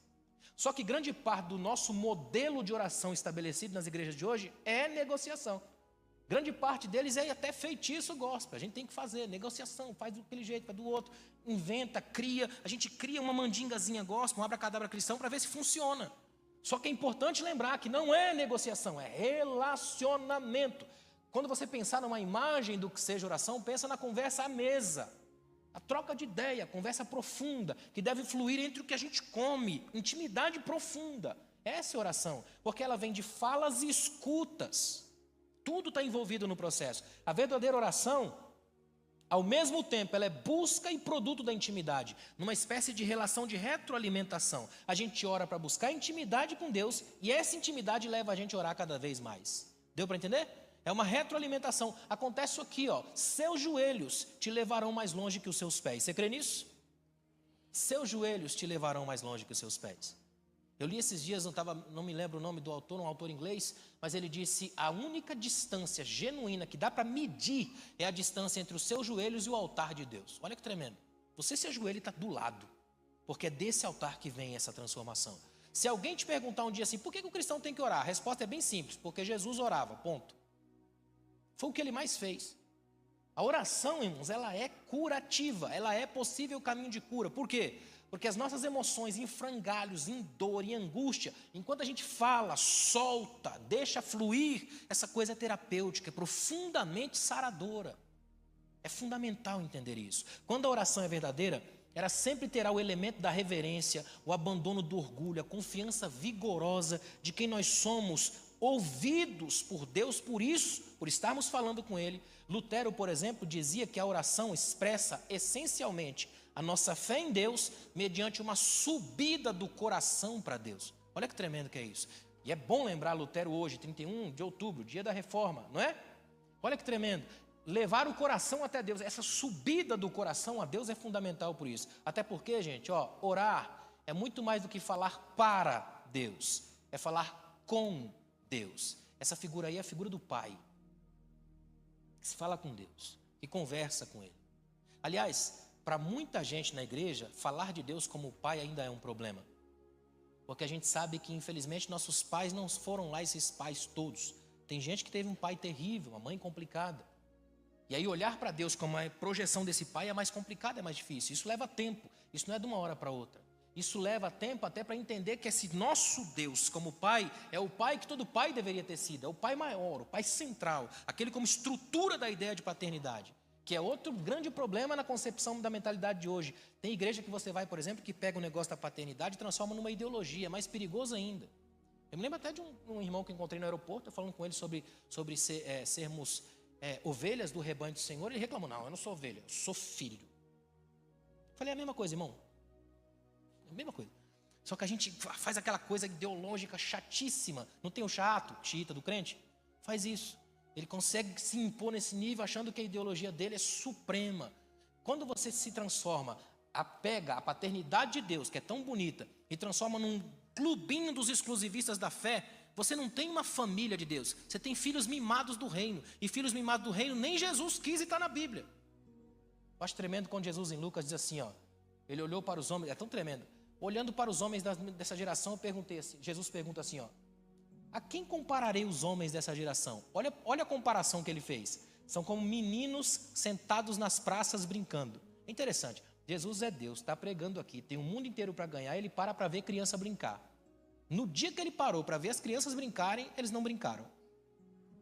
Só que grande parte do nosso modelo de oração estabelecido nas igrejas de hoje é negociação. Grande parte deles é até feitiço gospel. A gente tem que fazer negociação, faz daquele jeito, faz do outro, inventa, cria. A gente cria uma mandingazinha gospel, um abracadabra cristão para ver se funciona. Só que é importante lembrar que não é negociação, é relacionamento. Quando você pensar numa imagem do que seja oração, pensa na conversa à mesa. A troca de ideia, a conversa profunda, que deve fluir entre o que a gente come, intimidade profunda. Essa é a oração, porque ela vem de falas e escutas. Tudo está envolvido no processo. A verdadeira oração, ao mesmo tempo, ela é busca e produto da intimidade, numa espécie de relação de retroalimentação. A gente ora para buscar intimidade com Deus e essa intimidade leva a gente a orar cada vez mais. Deu para entender? É uma retroalimentação. Acontece aqui, ó, seus joelhos te levarão mais longe que os seus pés. Você crê nisso? Seus joelhos te levarão mais longe que os seus pés. Eu li esses dias, não me lembro o nome do autor, um autor inglês, mas ele disse: a única distância genuína que dá para medir é a distância entre os seus joelhos e o altar de Deus. Olha que tremendo. Você se ajoelha e está do lado, porque é desse altar que vem essa transformação. Se alguém te perguntar um dia assim, por que o cristão tem que orar? A resposta é bem simples, porque Jesus orava, ponto. Foi o que ele mais fez. A oração, irmãos, ela é curativa, ela é possível caminho de cura. Por quê? Porque as nossas emoções em frangalhos, em dor, em angústia, enquanto a gente fala, solta, deixa fluir, essa coisa é terapêutica, é profundamente saradora. É fundamental entender isso. Quando a oração é verdadeira, ela sempre terá o elemento da reverência, o abandono do orgulho, a confiança vigorosa de quem nós somos, ouvidos por Deus por isso, por estarmos falando com Ele. Lutero, por exemplo, dizia que a oração expressa essencialmente a nossa fé em Deus mediante uma subida do coração para Deus. Olha que tremendo que é isso. E é bom lembrar Lutero hoje, 31 de outubro, dia da reforma, não é? Olha que tremendo. Levar o coração até Deus, essa subida do coração a Deus é fundamental por isso. Até porque, gente, ó, orar é muito mais do que falar para Deus, é falar com Deus. Essa figura aí é a figura do Pai, que se fala com Deus, que conversa com Ele. Aliás, para muita gente na igreja, falar de Deus como Pai ainda é um problema. Porque a gente sabe que, infelizmente, nossos pais não foram lá esses pais todos. Tem gente que teve um pai terrível, uma mãe complicada. E aí olhar para Deus como a projeção desse pai é mais complicado, é mais difícil. Isso leva tempo, isso não é de uma hora para outra. Isso leva tempo até para entender que esse nosso Deus como pai é o pai que todo pai deveria ter sido. É o pai maior, o pai central, aquele como estrutura da ideia de paternidade. Que é outro grande problema na concepção da mentalidade de hoje. Tem igreja que você vai, por exemplo, que pega o negócio da paternidade e transforma numa ideologia, é mais perigoso ainda. Eu me lembro até de um irmão que encontrei no aeroporto, falando com ele sobre sermos ovelhas do rebanho do Senhor. Ele reclamou: não, eu não sou ovelha, eu sou filho. Eu falei: é a mesma coisa, irmão. É a mesma coisa. Só que a gente faz aquela coisa ideológica chatíssima. Não tem o chato, xiita do crente? Faz isso. Ele consegue se impor nesse nível achando que a ideologia dele é suprema. Quando você se transforma, pega a paternidade de Deus, que é tão bonita, e transforma num clubinho dos exclusivistas da fé, você não tem uma família de Deus. Você tem filhos mimados do reino. E filhos mimados do reino nem Jesus quis e está na Bíblia. Eu acho tremendo quando Jesus em Lucas diz assim, ó, ele olhou para os homens, é tão tremendo. Olhando para os homens dessa geração, eu perguntei assim, Jesus pergunta assim, ó, a quem compararei os homens dessa geração? Olha a comparação que ele fez. São como meninos sentados nas praças brincando. É interessante. Jesus é Deus, está pregando aqui, tem um mundo inteiro para ganhar, ele para ver criança brincar. No dia que ele parou para ver as crianças brincarem, eles não brincaram.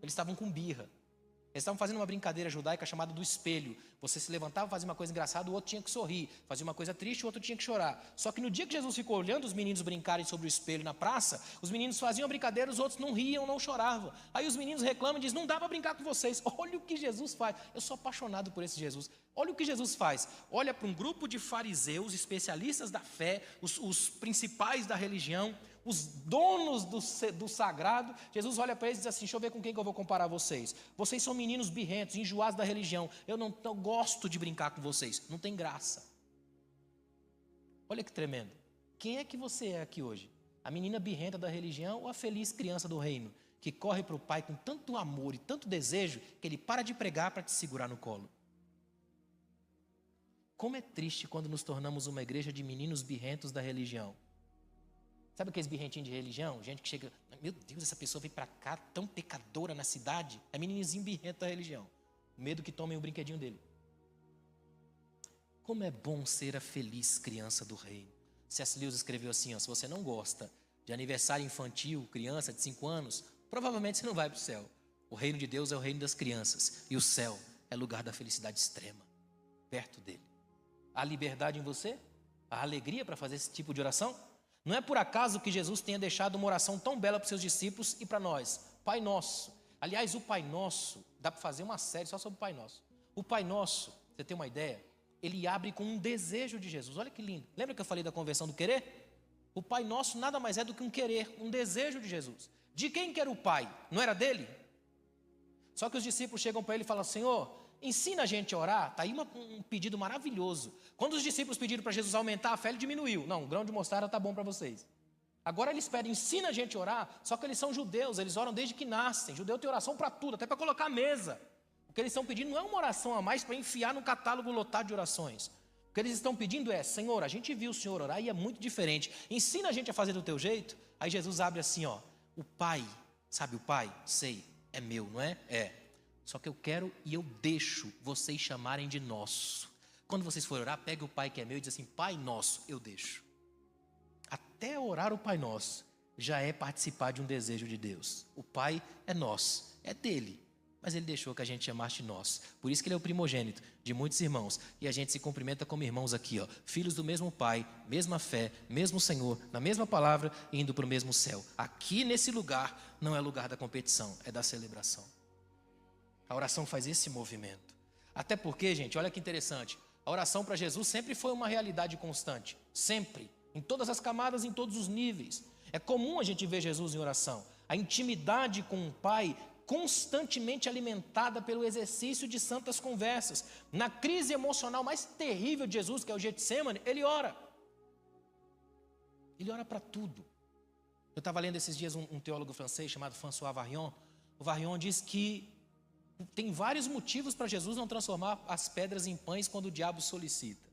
Eles estavam com birra. Eles estavam fazendo uma brincadeira judaica chamada do espelho. Você se levantava, fazia uma coisa engraçada, o outro tinha que sorrir. Fazia uma coisa triste, o outro tinha que chorar. Só que no dia que Jesus ficou olhando os meninos brincarem sobre o espelho na praça, os meninos faziam a brincadeira, os outros não riam, não choravam. Aí os meninos reclamam e dizem, não dá para brincar com vocês. Olha o que Jesus faz. Eu sou apaixonado por esse Jesus. Olha o que Jesus faz. Olha para um grupo de fariseus, especialistas da fé, os principais da religião, os donos do sagrado. Jesus olha para eles e diz assim, deixa eu ver com quem que eu vou comparar vocês. Vocês são meninos birrentos, enjoados da religião. Eu não gosto de brincar com vocês. Não tem graça. Olha que tremendo. Quem é que você é aqui hoje? A menina birrenta da religião ou a feliz criança do reino? Que corre para o pai com tanto amor e tanto desejo que ele para de pregar para te segurar no colo. Como é triste quando nos tornamos uma igreja de meninos birrentos da religião. Sabe aqueles birrentinhos de religião? Gente que chega, meu Deus, essa pessoa veio para cá tão pecadora na cidade. É meninozinho birrento da religião. Medo que tomem o brinquedinho dele. Como é bom ser a feliz criança do reino. C.S. Lewis escreveu assim, ó, se você não gosta de aniversário infantil, criança de 5 anos, provavelmente você não vai para o céu. O reino de Deus é o reino das crianças. E o céu é lugar da felicidade extrema, perto dele. Há liberdade em você? Há alegria para fazer esse tipo de oração? Não é por acaso que Jesus tenha deixado uma oração tão bela para os seus discípulos e para nós. Pai Nosso. Aliás, o Pai Nosso, dá para fazer uma série só sobre o Pai Nosso. O Pai Nosso, você tem uma ideia? Ele abre com um desejo de Jesus. Olha que lindo. Lembra que eu falei da conversão do querer? O Pai Nosso nada mais é do que um querer, um desejo de Jesus. De quem que era o Pai? Não era dele? Só que os discípulos chegam para ele e falam: Senhor, ensina a gente a orar. Está aí um pedido maravilhoso. Quando os discípulos pediram para Jesus aumentar a fé, ele diminuiu. Não, o grão de mostarda está bom para vocês. Agora eles pedem: ensina a gente a orar. Só que eles são judeus, eles oram desde que nascem. Judeu tem oração para tudo, até para colocar a mesa. O que eles estão pedindo não é uma oração a mais para enfiar no catálogo lotado de orações. O que eles estão pedindo é: Senhor, a gente viu o Senhor orar e é muito diferente. Ensina a gente a fazer do teu jeito. Aí Jesus abre assim, ó: o Pai, sabe o Pai? Sei, é meu, não é? É. Só que eu quero e eu deixo vocês chamarem de nosso. Quando vocês forem orar, pegue o Pai que é meu e diz assim: Pai Nosso, eu deixo. Até orar o Pai Nosso já é participar de um desejo de Deus. O Pai é nosso, é dele. Mas ele deixou que a gente chamasse de nós. Por isso que ele é o primogênito de muitos irmãos. E a gente se cumprimenta como irmãos aqui, ó. Filhos do mesmo Pai, mesma fé, mesmo Senhor, na mesma palavra, indo para o mesmo céu. Aqui nesse lugar não é lugar da competição, é da celebração. A oração faz esse movimento. Até porque, gente, olha que interessante. A oração para Jesus sempre foi uma realidade constante. Sempre. Em todas as camadas, em todos os níveis. É comum a gente ver Jesus em oração. A intimidade com o Pai constantemente alimentada pelo exercício de santas conversas. Na crise emocional mais terrível de Jesus, que é o Getsemane, ele ora. Ele ora para tudo. Eu estava lendo esses dias um teólogo francês chamado François Varion. O Varion diz que tem vários motivos para Jesus não transformar as pedras em pães quando o diabo solicita.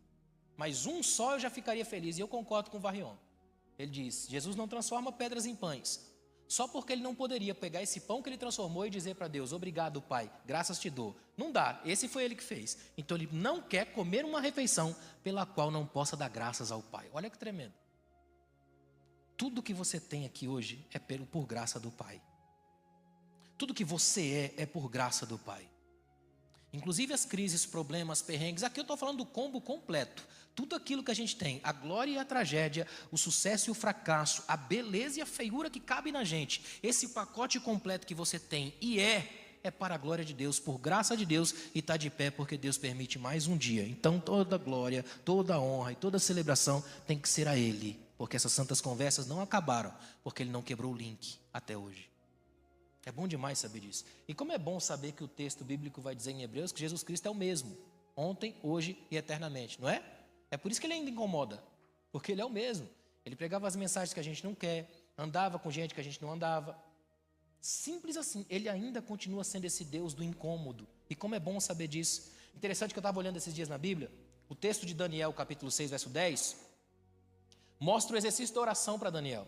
Mas um só eu já ficaria feliz, e eu concordo com o Varion. Ele diz: Jesus não transforma pedras em pães. Só porque ele não poderia pegar esse pão que ele transformou e dizer para Deus: obrigado, Pai, graças te dou. Não dá, esse foi ele que fez. Então ele não quer comer uma refeição pela qual não possa dar graças ao Pai. Olha que tremendo. Tudo que você tem aqui hoje é por graça do Pai. Tudo que você é por graça do Pai. Inclusive as crises, problemas, perrengues. Aqui eu estou falando do combo completo. Tudo aquilo que a gente tem, a glória e a tragédia, o sucesso e o fracasso, a beleza e a feiura que cabe na gente. Esse pacote completo que você tem e é para a glória de Deus, por graça de Deus, e está de pé porque Deus permite mais um dia. Então toda glória, toda honra e toda celebração tem que ser a Ele. Porque essas santas conversas não acabaram, porque Ele não quebrou o link até hoje. É bom demais saber disso. E como é bom saber que o texto bíblico vai dizer em Hebreus que Jesus Cristo é o mesmo, ontem, hoje e eternamente, não é? É por isso que ele ainda incomoda, porque ele é o mesmo. Ele pregava as mensagens que a gente não quer, andava com gente que a gente não andava. Simples assim, ele ainda continua sendo esse Deus do incômodo. E como é bom saber disso. Interessante que eu estava olhando esses dias na Bíblia, o texto de Daniel, capítulo 6, verso 10, mostra o exercício da oração para Daniel.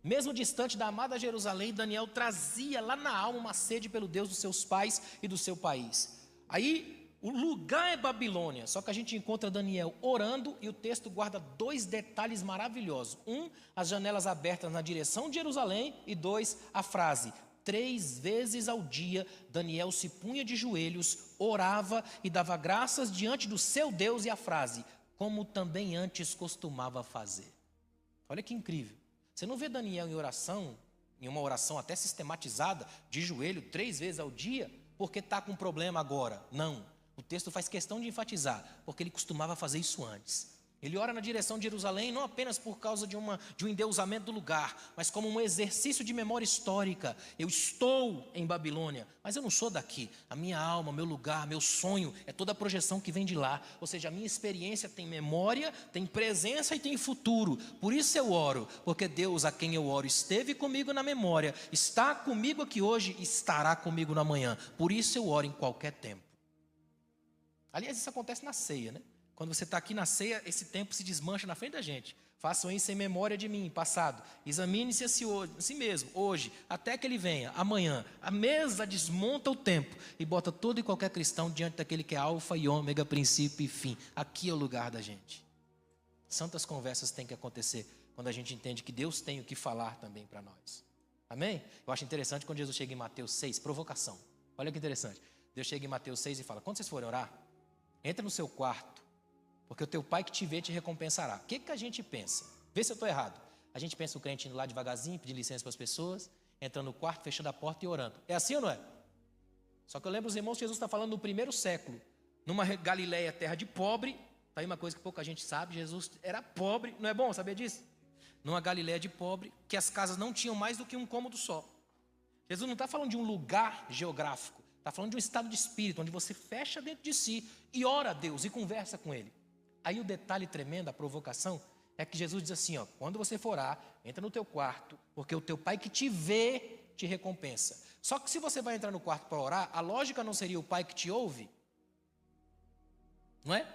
Mesmo distante da amada Jerusalém, Daniel trazia lá na alma uma sede pelo Deus dos seus pais e do seu país. Aí, o lugar é Babilônia, só que a gente encontra Daniel orando e o texto guarda 2 detalhes maravilhosos. 1, as janelas abertas na direção de Jerusalém, e 2, a frase: 3 vezes ao dia, Daniel se punha de joelhos, orava e dava graças diante do seu Deus, e a frase: como também antes costumava fazer. Olha que incrível. Você não vê Daniel em uma oração até sistematizada, de joelho 3 vezes ao dia, porque está com problema agora. Não. O texto faz questão de enfatizar, porque ele costumava fazer isso antes. Ele ora na direção de Jerusalém não apenas por causa de um endeusamento do lugar, mas como um exercício de memória histórica. Eu estou em Babilônia, mas eu não sou daqui. A minha alma, meu lugar, meu sonho é toda a projeção que vem de lá. Ou seja, a minha experiência tem memória, tem presença e tem futuro. Por isso eu oro, porque Deus a quem eu oro esteve comigo na memória, está comigo aqui hoje e estará comigo na manhã. Por isso eu oro em qualquer tempo. Aliás, isso acontece na ceia, né? Quando você está aqui na ceia, esse tempo se desmancha na frente da gente. Façam isso em memória de mim, passado. Examine-se a si mesmo, hoje, até que ele venha, amanhã. A mesa desmonta o tempo e bota todo e qualquer cristão diante daquele que é alfa e ômega, princípio e fim. Aqui é o lugar da gente. Santas conversas têm que acontecer quando a gente entende que Deus tem o que falar também para nós. Amém? Eu acho interessante quando Jesus chega em Mateus 6, provocação. Olha que interessante. Deus chega em Mateus 6 e fala, quando vocês forem orar, entra no seu quarto, porque o teu pai que te vê te recompensará. O que a gente pensa? Vê se eu estou errado. A gente pensa o crente indo lá devagarzinho, pedir licença para as pessoas, entrando no quarto, fechando a porta e orando. É assim ou não é? Só que eu lembro os irmãos que Jesus está falando no primeiro século, numa Galileia, terra de pobre. Está aí uma coisa que pouca gente sabe, Jesus era pobre, não é bom saber disso? Numa Galileia de pobre, que as casas não tinham mais do que um cômodo só. Jesus não está falando de um lugar geográfico, está falando de um estado de espírito, onde você fecha dentro de si e ora a Deus e conversa com Ele. Aí o detalhe tremendo, a provocação, é que Jesus diz assim, ó, quando você for orar, entra no teu quarto, porque o teu pai que te vê, te recompensa. Só que se você vai entrar no quarto para orar, a lógica não seria o pai que te ouve? Não é?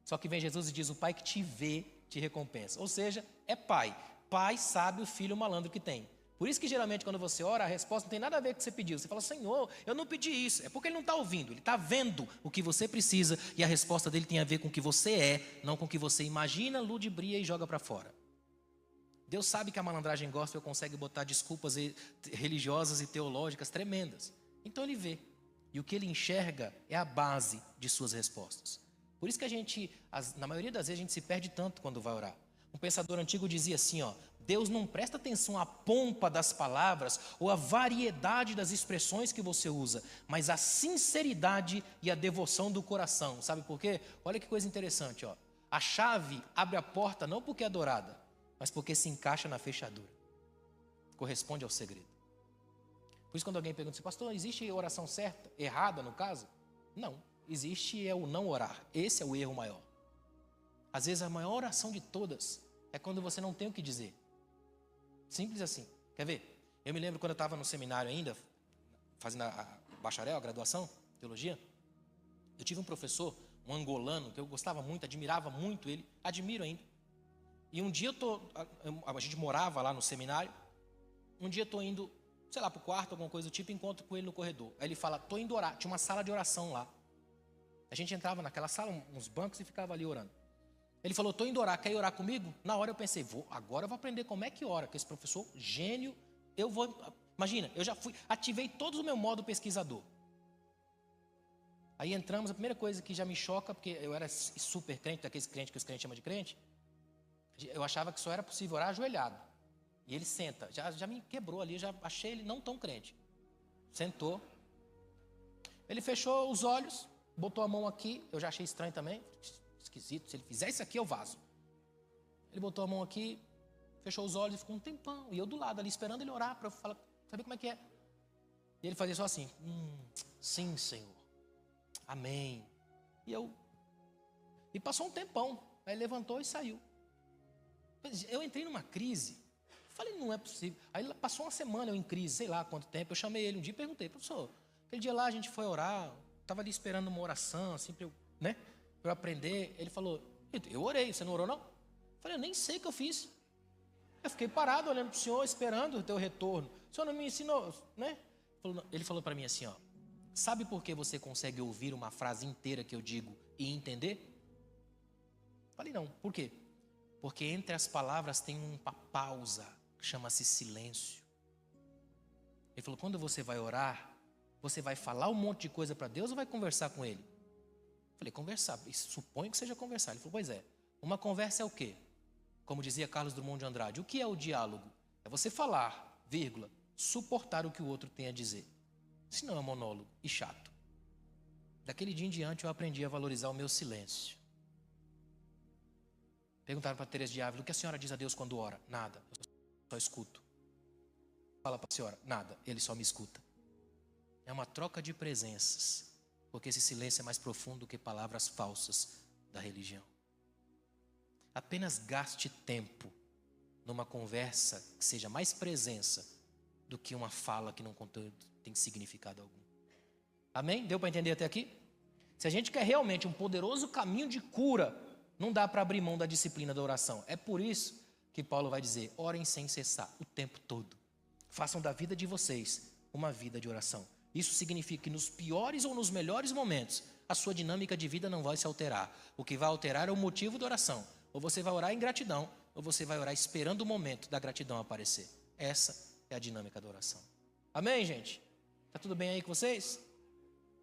Só que vem Jesus e diz, o pai que te vê, te recompensa. Ou seja, é pai. Pai sabe o filho malandro que tem. Por isso que geralmente quando você ora, a resposta não tem nada a ver com o que você pediu. Você fala, Senhor, eu não pedi isso. É porque ele não está ouvindo, ele está vendo o que você precisa e a resposta dele tem a ver com o que você é, não com o que você imagina, ludibria e joga para fora. Deus sabe que a malandragem gospel consegue botar desculpas religiosas e teológicas tremendas. Então ele vê. E o que ele enxerga é a base de suas respostas. Por isso que a gente, na maioria das vezes, a gente se perde tanto quando vai orar. Um pensador antigo dizia assim, ó, Deus não presta atenção à pompa das palavras ou à variedade das expressões que você usa, mas à sinceridade e à devoção do coração. Sabe por quê? Olha que coisa interessante, ó. A chave abre a porta não porque é dourada, mas porque se encaixa na fechadura. Corresponde ao segredo. Por isso quando alguém pergunta assim, pastor, existe oração certa, errada no caso? Não, existe é o não orar. Esse é o erro maior. Às vezes a maior oração de todas é quando você não tem o que dizer. Simples assim. Quer ver? Eu me lembro quando eu estava no seminário ainda, fazendo a bacharel, a graduação, teologia, eu tive um professor, um angolano, que eu gostava muito, admirava muito ele, admiro ainda. E um dia a gente morava lá no seminário, um dia eu estou indo, sei lá, para o quarto, alguma coisa do tipo, encontro com ele no corredor. Aí ele fala, estou indo orar, tinha uma sala de oração lá. A gente entrava naquela sala, uns bancos e ficava ali orando. Ele falou, estou indo orar, quer ir orar comigo? Na hora eu pensei, agora eu vou aprender como é que ora, com esse professor, gênio, eu vou, imagina, eu já ativei todo o meu modo pesquisador. Aí entramos, a primeira coisa que já me choca, porque eu era super crente, daqueles crentes que os crentes chamam de crente, eu achava que só era possível orar ajoelhado. E ele senta, já me quebrou ali, eu já achei ele não tão crente. Sentou, ele fechou os olhos, botou a mão aqui, eu já achei estranho também, esquisito, se ele fizer isso aqui eu vazo. Ele botou a mão aqui, fechou os olhos e ficou um tempão. E eu do lado ali, esperando ele orar, para eu falar, saber como é que é. E ele fazia só assim, sim, Senhor, amém. E passou um tempão, aí ele levantou e saiu. Eu entrei numa crise, falei, não é possível. Aí passou uma semana eu em crise, sei lá quanto tempo, eu chamei ele um dia e perguntei, professor, aquele dia lá a gente foi orar, estava ali esperando uma oração, assim, para eu aprender. Ele falou, eu orei, você não orou não? Eu falei, eu nem sei o que eu fiz. Eu fiquei parado olhando para o senhor, esperando o teu retorno. O senhor não me ensinou, né? Ele falou para mim assim, ó, sabe por que você consegue ouvir uma frase inteira que eu digo e entender? Eu falei, não, por quê? Porque entre as palavras tem uma pausa, que chama-se silêncio. Ele falou, quando você vai orar, você vai falar um monte de coisa para Deus ou vai conversar com Ele? Eu falei, conversar, suponho que seja conversar. Ele falou, pois é, uma conversa é o quê? Como dizia Carlos Drummond de Andrade, o que é o diálogo? É você falar, vírgula, suportar o que o outro tem a dizer. Senão é monólogo e chato. Daquele dia em diante eu aprendi a valorizar o meu silêncio. Perguntaram para Teresa de Ávila, o que a senhora diz a Deus quando ora? Nada, eu só escuto. Fala para a senhora, nada, ele só me escuta. É uma troca de presenças, porque esse silêncio é mais profundo do que palavras falsas da religião. Apenas gaste tempo numa conversa que seja mais presença do que uma fala que não tem significado algum. Amém? Deu para entender até aqui? Se a gente quer realmente um poderoso caminho de cura, não dá para abrir mão da disciplina da oração. É por isso que Paulo vai dizer, orem sem cessar, o tempo todo. Façam da vida de vocês uma vida de oração. Isso significa que nos piores ou nos melhores momentos, a sua dinâmica de vida não vai se alterar. O que vai alterar é o motivo da oração. Ou você vai orar em gratidão, ou você vai orar esperando o momento da gratidão aparecer? Essa é a dinâmica da oração. Amém, gente? Tá tudo bem aí com vocês?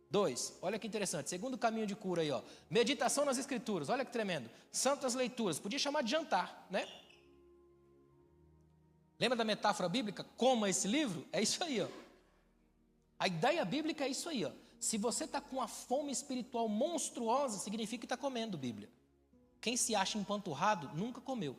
2, olha que interessante, segundo caminho de cura aí, ó. Meditação nas escrituras, olha que tremendo. Santas leituras, podia chamar de jantar, né? Lembra da metáfora bíblica? Coma esse livro? É isso aí, ó. A ideia bíblica é isso aí, ó. Se você está com uma fome espiritual monstruosa, significa que está comendo Bíblia. Quem se acha empanturrado nunca comeu.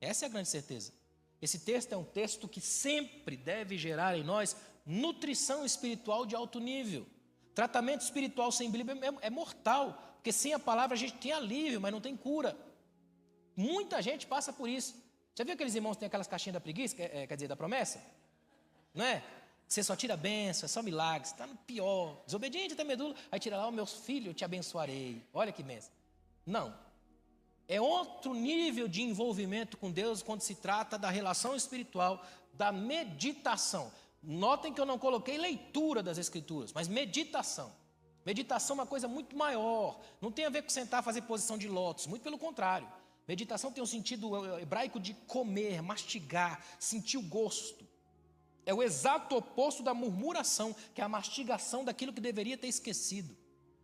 Essa é a grande certeza. Esse texto é um texto que sempre deve gerar em nós nutrição espiritual de alto nível. Tratamento espiritual sem Bíblia é mortal, porque sem a palavra a gente tem alívio, mas não tem cura. Muita gente passa por isso. Já viu aqueles irmãos que têm aquelas caixinhas da preguiça, quer dizer, da promessa? Não é? Você só tira bênção, é só milagre, você está no pior, desobediente até medula, aí tira lá, meu filho, eu te abençoarei. Olha que bênção. Não. É outro nível de envolvimento com Deus quando se trata da relação espiritual, da meditação. Notem que eu não coloquei leitura das Escrituras, mas meditação. Meditação é uma coisa muito maior. Não tem a ver com sentar e fazer posição de lótus, muito pelo contrário. Meditação tem um sentido hebraico de comer, mastigar, sentir o gosto. É o exato oposto da murmuração, que é a mastigação daquilo que deveria ter esquecido.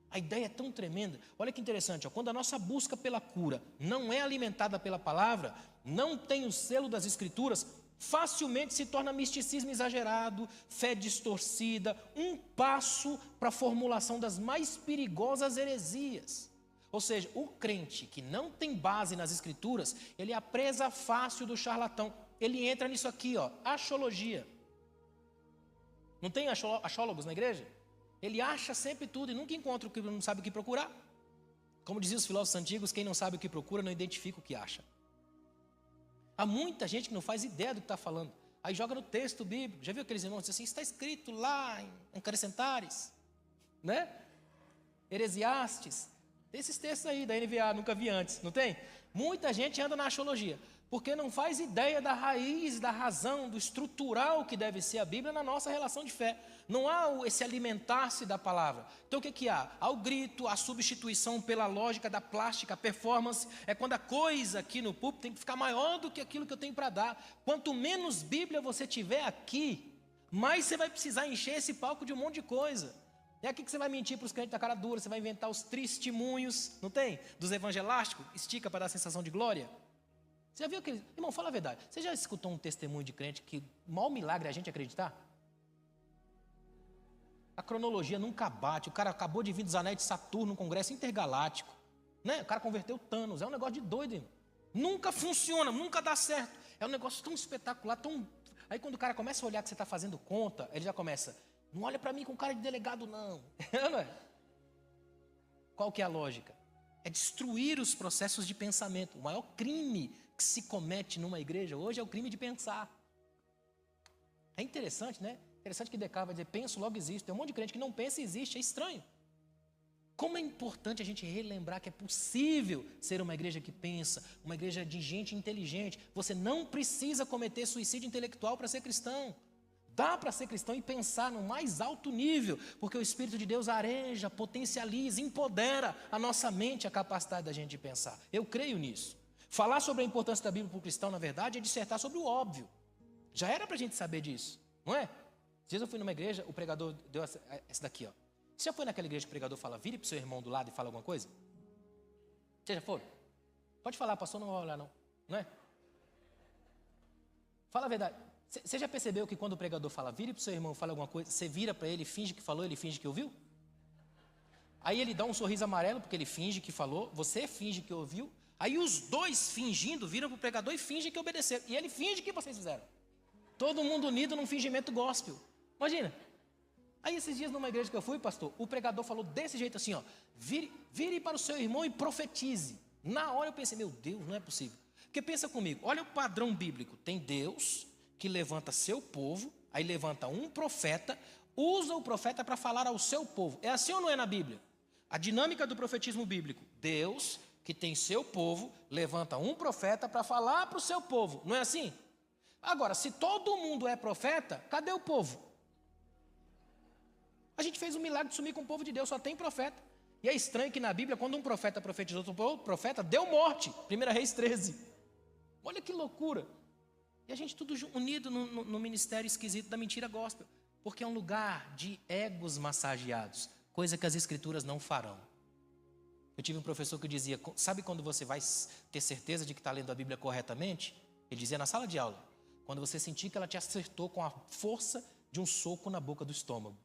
A ideia é tão tremenda. Olha que interessante, ó, quando a nossa busca pela cura não é alimentada pela palavra, não tem o selo das Escrituras, facilmente se torna misticismo exagerado, fé distorcida, um passo para a formulação das mais perigosas heresias. Ou seja, o crente que não tem base nas Escrituras, ele é a presa fácil do charlatão. Ele entra nisso aqui, ó, axologia. Não tem axólogos na igreja? Ele acha sempre tudo e nunca encontra o que não sabe o que procurar. Como diziam os filósofos antigos, quem não sabe o que procura não identifica o que acha. Há muita gente que não faz ideia do que está falando. Aí joga no texto bíblico. Já viu aqueles irmãos que dizem assim, está escrito lá em Crescentares, né? Heresiastes. Tem esses textos aí da NVA, nunca vi antes, não tem? Muita gente anda na axologia, porque não faz ideia da raiz, da razão, do estrutural que deve ser a Bíblia na nossa relação de fé. Não há esse alimentar-se da palavra. Então o que há? Há o grito, a substituição pela lógica da plástica, a performance. É quando a coisa aqui no púlpito tem que ficar maior do que aquilo que eu tenho para dar. Quanto menos Bíblia você tiver aqui, mais você vai precisar encher esse palco de um monte de coisa. É aqui que você vai mentir para os crentes da cara dura, você vai inventar os testemunhos, não tem? Dos evangelásticos, estica para dar a sensação de glória. Você já viu aquele... Irmão, fala a verdade. Você já escutou um testemunho de crente que mal milagre é a gente acreditar? A cronologia nunca bate. O cara acabou de vir dos anéis de Saturno num congresso intergaláctico, né? O cara converteu Thanos. É um negócio de doido, irmão. Nunca funciona, nunca dá certo. É um negócio tão espetacular, tão... Aí quando o cara começa a olhar que você está fazendo conta, ele já começa... Não olha para mim com cara de delegado, não. Não é? Qual que é a lógica? É destruir os processos de pensamento. O maior crime que se comete numa igreja hoje é o crime de pensar. É interessante, né? Interessante que Descartes vai dizer, penso, logo existe. Tem um monte de crente que não pensa e existe, é estranho. Como é importante a gente relembrar que é possível ser uma igreja que pensa, uma igreja de gente inteligente. Você não precisa cometer suicídio intelectual para ser cristão. Dá para ser cristão e pensar no mais alto nível, porque o Espírito de Deus areja, potencializa, empodera a nossa mente, a capacidade da gente de pensar. Eu creio nisso. Falar sobre a importância da Bíblia para o cristão, na verdade, é dissertar sobre o óbvio. Já era para a gente saber disso, não é? Às vezes eu fui numa igreja, o pregador deu essa daqui, ó. Você já foi naquela igreja que o pregador fala, vire para o seu irmão do lado e fala alguma coisa? Você já foi? Pode falar, pastor, não vai olhar não, não é? Fala a verdade. Você já percebeu que quando o pregador fala, vire para o seu irmão e fala alguma coisa, você vira para ele, finge que falou, ele finge que ouviu? Aí ele dá um sorriso amarelo, porque ele finge que falou, você finge que ouviu, aí os dois fingindo, viram para o pregador e fingem que obedeceram. E ele finge que vocês fizeram. Todo mundo unido num fingimento gospel. Imagina. Aí esses dias numa igreja que eu fui, pastor, o pregador falou desse jeito assim, ó, vire para o seu irmão e profetize. Na hora eu pensei, meu Deus, não é possível. Porque pensa comigo, olha o padrão bíblico, tem Deus que levanta seu povo, aí levanta um profeta, usa o profeta para falar ao seu povo. É assim ou não é na Bíblia? A dinâmica do profetismo bíblico. Deus, que tem seu povo, levanta um profeta para falar para o seu povo. Não é assim? Agora, se todo mundo é profeta, cadê o povo? A gente fez um milagre de sumir com o povo de Deus, só tem profeta. E é estranho que na Bíblia, quando um profeta profetizou outro profeta, deu morte. 1 Reis 13. Olha que loucura. E a gente tudo unido no ministério esquisito da mentira gospel. Porque é um lugar de egos massageados, coisa que as escrituras não farão. Eu tive um professor que dizia, sabe quando você vai ter certeza de que está lendo a Bíblia corretamente? Ele dizia na sala de aula, quando você sentir que ela te acertou com a força de um soco na boca do estômago.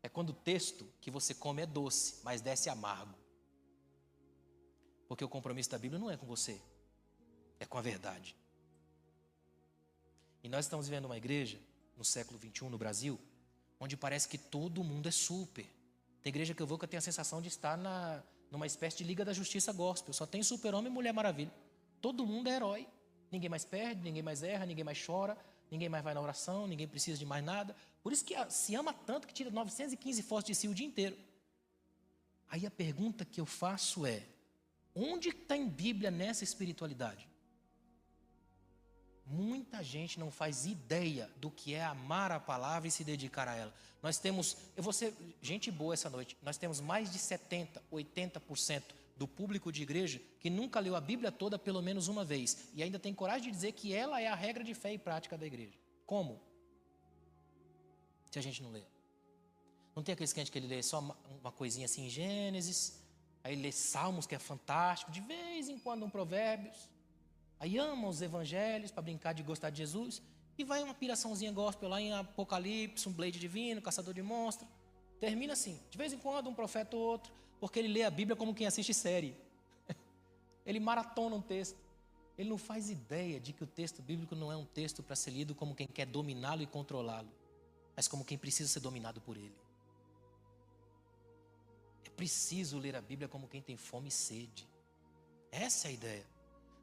É quando o texto que você come é doce, mas desce amargo. Porque o compromisso da Bíblia não é com você, é com a verdade. E nós estamos vivendo uma igreja, no século XXI no Brasil, onde parece que todo mundo é super. Tem igreja que eu vou que eu tenho a sensação de estar numa espécie de Liga da Justiça gospel. Só tem super-homem e Mulher Maravilha. Todo mundo é herói. Ninguém mais perde, ninguém mais erra, ninguém mais chora, ninguém mais vai na oração, ninguém precisa de mais nada. Por isso que se ama tanto que tira 915 fotos de si o dia inteiro. Aí a pergunta que eu faço é, onde está em Bíblia nessa espiritualidade? Muita gente não faz ideia do que é amar a palavra e se dedicar a ela. Nós temos, eu vou ser gente boa essa noite, nós temos mais de 70%, 80% do público de igreja que nunca leu a Bíblia toda pelo menos uma vez e ainda tem coragem de dizer que ela é a regra de fé e prática da igreja. Como? Se a gente não lê. Não tem aqueles crentes que ele lê só uma coisinha assim em Gênesis, aí ele lê Salmos, que é fantástico, de vez em quando um Provérbios, aí ama os evangelhos para brincar de gostar de Jesus, e vai uma piraçãozinha gospel lá em Apocalipse, um Blade divino, caçador de monstros. Termina assim, de vez em quando um profeta ou outro, porque ele lê a Bíblia como quem assiste série. Ele maratona um texto. Ele não faz ideia de que o texto bíblico não é um texto para ser lido como quem quer dominá-lo e controlá-lo, mas como quem precisa ser dominado por ele. É preciso ler a Bíblia como quem tem fome e sede. Essa é a ideia.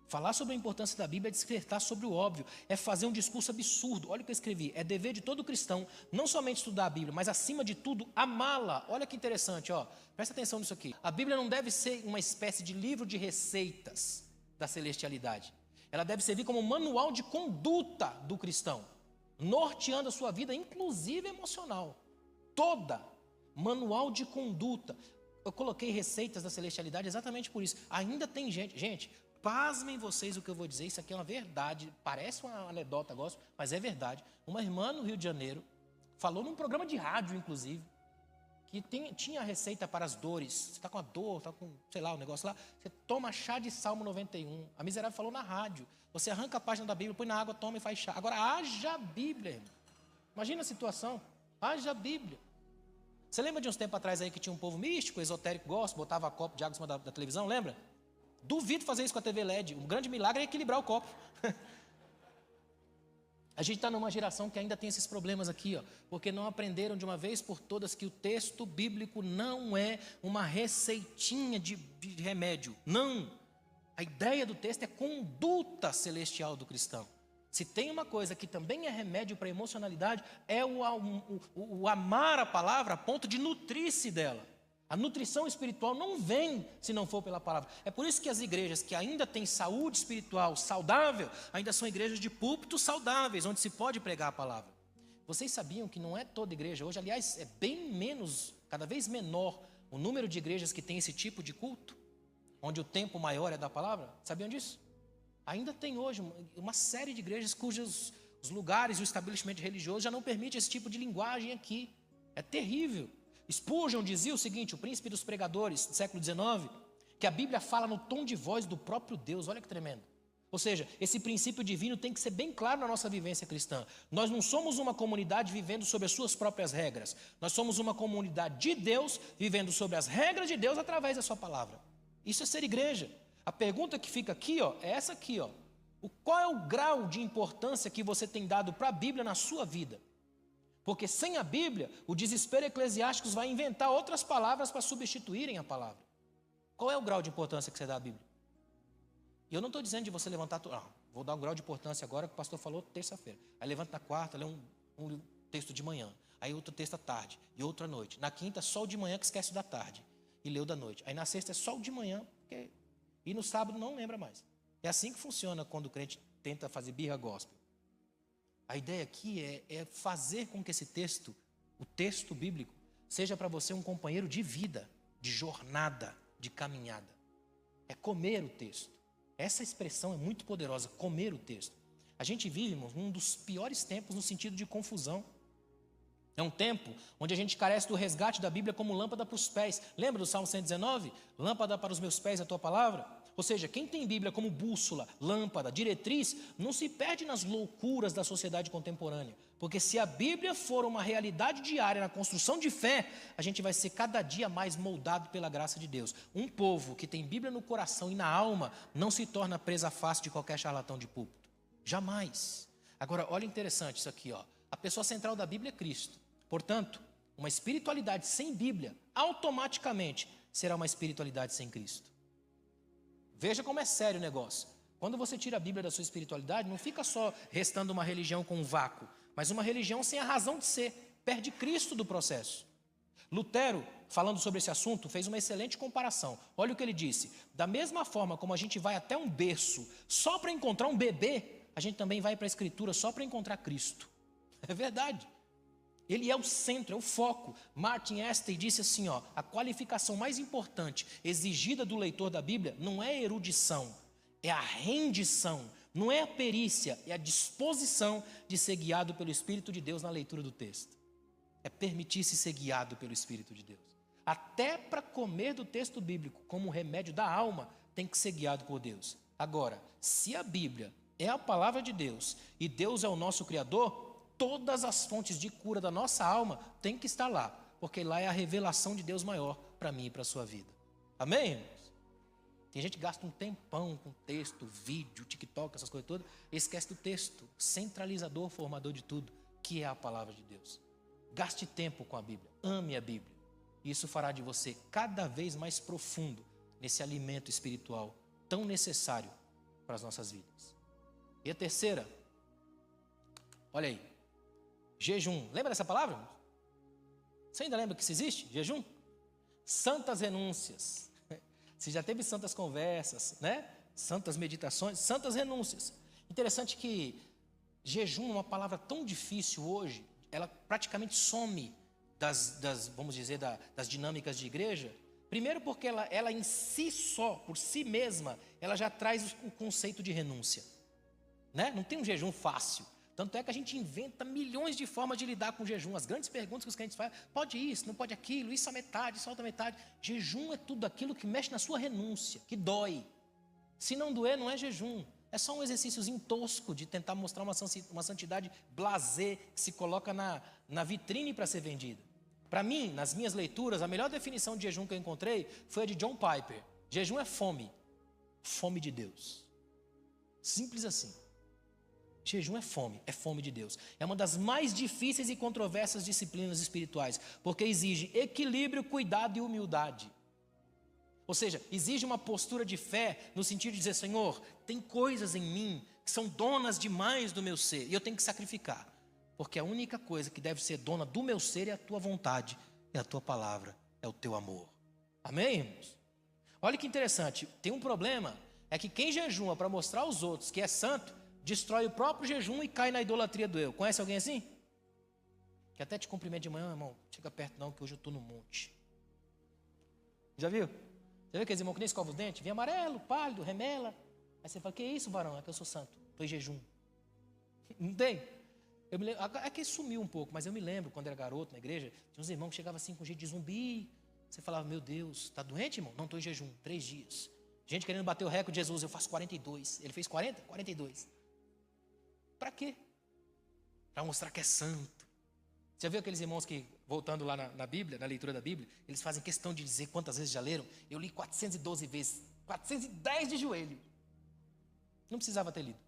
Falar sobre a importância da Bíblia é despertar sobre o óbvio, é fazer um discurso absurdo. Olha o que eu escrevi, é dever de todo cristão, não somente estudar a Bíblia, mas acima de tudo, amá-la. Olha que interessante, ó. Presta atenção nisso aqui. A Bíblia não deve ser uma espécie de livro de receitas da celestialidade. Ela deve servir como um manual de conduta do cristão, norteando a sua vida, inclusive emocional. Toda. Manual de conduta. Eu coloquei receitas da celestialidade exatamente por isso. Ainda tem gente, pasmem vocês o que eu vou dizer, isso aqui é uma verdade, parece uma anedota, mas é verdade. Uma irmã no Rio de Janeiro falou num programa de rádio, inclusive, que tinha a receita para as dores. Você está com a dor, está com, sei lá, o negócio lá, você toma chá de Salmo 91. A miserável falou na rádio. Você arranca a página da Bíblia, põe na água, toma e faz chá. Agora, haja Bíblia, irmão. Imagina a situação, haja Bíblia. Você lembra de uns tempos atrás aí que tinha um povo místico, esotérico, gospel, botava copo de água em cima da televisão, lembra? Duvido fazer isso com a TV LED. O grande milagre é equilibrar o copo. A gente está numa geração que ainda tem esses problemas aqui, ó, porque não aprenderam de uma vez por todas que o texto bíblico não é uma receitinha de remédio. Não. A ideia do texto é conduta celestial do cristão. Se tem uma coisa que também é remédio para a emocionalidade, é o amar a palavra a ponto de nutrir-se dela. A nutrição espiritual não vem se não for pela palavra. É por isso que as igrejas que ainda têm saúde espiritual saudável, ainda são igrejas de púlpitos saudáveis, onde se pode pregar a palavra. Vocês sabiam que não é toda igreja hoje, aliás, é bem menos, cada vez menor, o número de igrejas que tem esse tipo de culto, onde o tempo maior é da palavra? Sabiam disso? Ainda tem hoje uma série de igrejas cujos os lugares e o estabelecimento religioso já não permite esse tipo de linguagem aqui. É terrível. Spurgeon dizia o seguinte, o príncipe dos pregadores do século XIX, que a Bíblia fala no tom de voz do próprio Deus. Olha que tremendo. Ou seja, esse princípio divino tem que ser bem claro na nossa vivência cristã. Nós não somos uma comunidade vivendo sobre as suas próprias regras. Nós somos uma comunidade de Deus vivendo sobre as regras de Deus através da sua palavra. Isso é ser igreja. A pergunta que fica aqui, ó, é essa aqui, ó. Qual é o grau de importância que você tem dado para a Bíblia na sua vida? Porque sem a Bíblia, o desespero eclesiástico vai inventar outras palavras para substituírem a palavra. Qual é o grau de importância que você dá à Bíblia? E eu não estou dizendo de você levantar... vou dar um grau de importância agora que o pastor falou terça-feira. Aí levanta na quarta, lê um texto de manhã. Aí outro texto à tarde e outro à noite. Na quinta, só o de manhã que esquece da tarde e leu da noite. Aí na sexta é só o de manhã e no sábado não lembra mais. É assim que funciona quando o crente tenta fazer birra gospel. A ideia aqui é fazer com que esse texto, o texto bíblico, seja para você um companheiro de vida, de jornada, de caminhada. É comer o texto, Essa expressão é muito poderosa, comer o texto. A gente vive, irmãos, num dos piores tempos no sentido de confusão. É um tempo onde a gente carece do resgate da Bíblia como lâmpada para os pés. Lembra do Salmo 119? Lâmpada para os meus pés, a tua palavra? Ou seja, quem tem Bíblia como bússola, lâmpada, diretriz, não se perde nas loucuras da sociedade contemporânea. Porque se a Bíblia for uma realidade diária na construção de fé, a gente vai ser cada dia mais moldado pela graça de Deus. Um povo que tem Bíblia no coração e na alma não se torna presa fácil de qualquer charlatão de púlpito. Jamais. Agora, olha interessante isso aqui, ó. A pessoa central da Bíblia é Cristo. Portanto, uma espiritualidade sem Bíblia, automaticamente será uma espiritualidade sem Cristo. Veja como é sério o negócio. Quando você tira a Bíblia da sua espiritualidade, não fica só restando uma religião com um vácuo, mas uma religião sem a razão de ser. Perde Cristo do processo. Lutero, falando sobre esse assunto, fez uma excelente comparação. Olha o que ele disse. Da mesma forma como a gente vai até um berço só para encontrar um bebê, a gente também vai para a Escritura só para encontrar Cristo. É verdade. Ele é o centro, é o foco. Martin Estey disse assim, ó, a qualificação mais importante exigida do leitor da Bíblia não é a erudição, é a rendição, não é a perícia, é a disposição de ser guiado pelo Espírito de Deus na leitura do texto. É permitir-se ser guiado pelo Espírito de Deus. Até para comer do texto bíblico como um remédio da alma, tem que ser guiado por Deus. Agora, se a Bíblia é a palavra de Deus e Deus é o nosso Criador, todas as fontes de cura da nossa alma têm que estar lá, porque lá é a revelação de Deus maior para mim e para a sua vida. Amém, irmãos? Tem gente que gasta um tempão com texto, vídeo, TikTok, essas coisas todas, e esquece do texto, centralizador, formador de tudo, que é a palavra de Deus. Gaste tempo com a Bíblia, ame a Bíblia. Isso fará de você cada vez mais profundo nesse alimento espiritual tão necessário para as nossas vidas. E a terceira, olha aí. Jejum. Lembra dessa palavra? Você ainda lembra que isso existe? Jejum? Santas renúncias. Você já teve santas conversas, né? Santas meditações, santas renúncias. Interessante que jejum é uma palavra tão difícil hoje, ela praticamente some vamos dizer, das dinâmicas de igreja. Primeiro porque ela em si só, por si mesma, ela já traz o conceito de renúncia. Né? Não tem um jejum fácil. Tanto é que a gente inventa milhões de formas de lidar com o jejum. As grandes perguntas que os crentes fazem, pode isso, não pode aquilo, isso a metade, isso a outra metade. Jejum é tudo aquilo que mexe na sua renúncia, que dói. Se não doer, não é jejum. É só um exercíciozinho tosco de tentar mostrar uma santidade blasé que se coloca na vitrine para ser vendida. Para mim, nas minhas leituras, a melhor definição de jejum que eu encontrei foi a de John Piper. Jejum é fome. Fome de Deus. Simples assim. Jejum é fome de Deus. É uma das mais difíceis e controversas disciplinas espirituais, porque exige equilíbrio, cuidado e humildade. Ou seja, exige uma postura de fé no sentido de dizer, Senhor, tem coisas em mim que são donas demais do meu ser e eu tenho que sacrificar. Porque a única coisa que deve ser dona do meu ser é a tua vontade, é a tua palavra, é o teu amor. Amém, irmãos? Olha que interessante, tem um problema, é que quem jejuma para mostrar aos outros que é santo, destrói o próprio jejum e cai na idolatria do eu. Conhece alguém assim? Que até te cumprimenta de manhã, irmão, chega perto não, que hoje eu estou no monte. Já viu? Já viu aqueles irmãos que nem escova os dentes? Vem amarelo, pálido, remela. Aí você fala, que isso, varão? É que eu sou santo, estou em jejum. Não tem? Eu me lembro, é que sumiu um pouco, mas eu me lembro, quando era garoto na igreja, tinha uns irmãos que chegavam assim com jeito de zumbi. Você falava, meu Deus, está doente, irmão? Não, estou em jejum, 3 dias. Gente querendo bater o recorde de Jesus, eu faço 42. Ele fez 40? 42. Para quê? Para mostrar que é santo. Você já viu aqueles irmãos que, voltando lá na Bíblia, na leitura da Bíblia, eles fazem questão de dizer quantas vezes já leram? Eu li 412 vezes, 410 de joelho. Não precisava ter lido,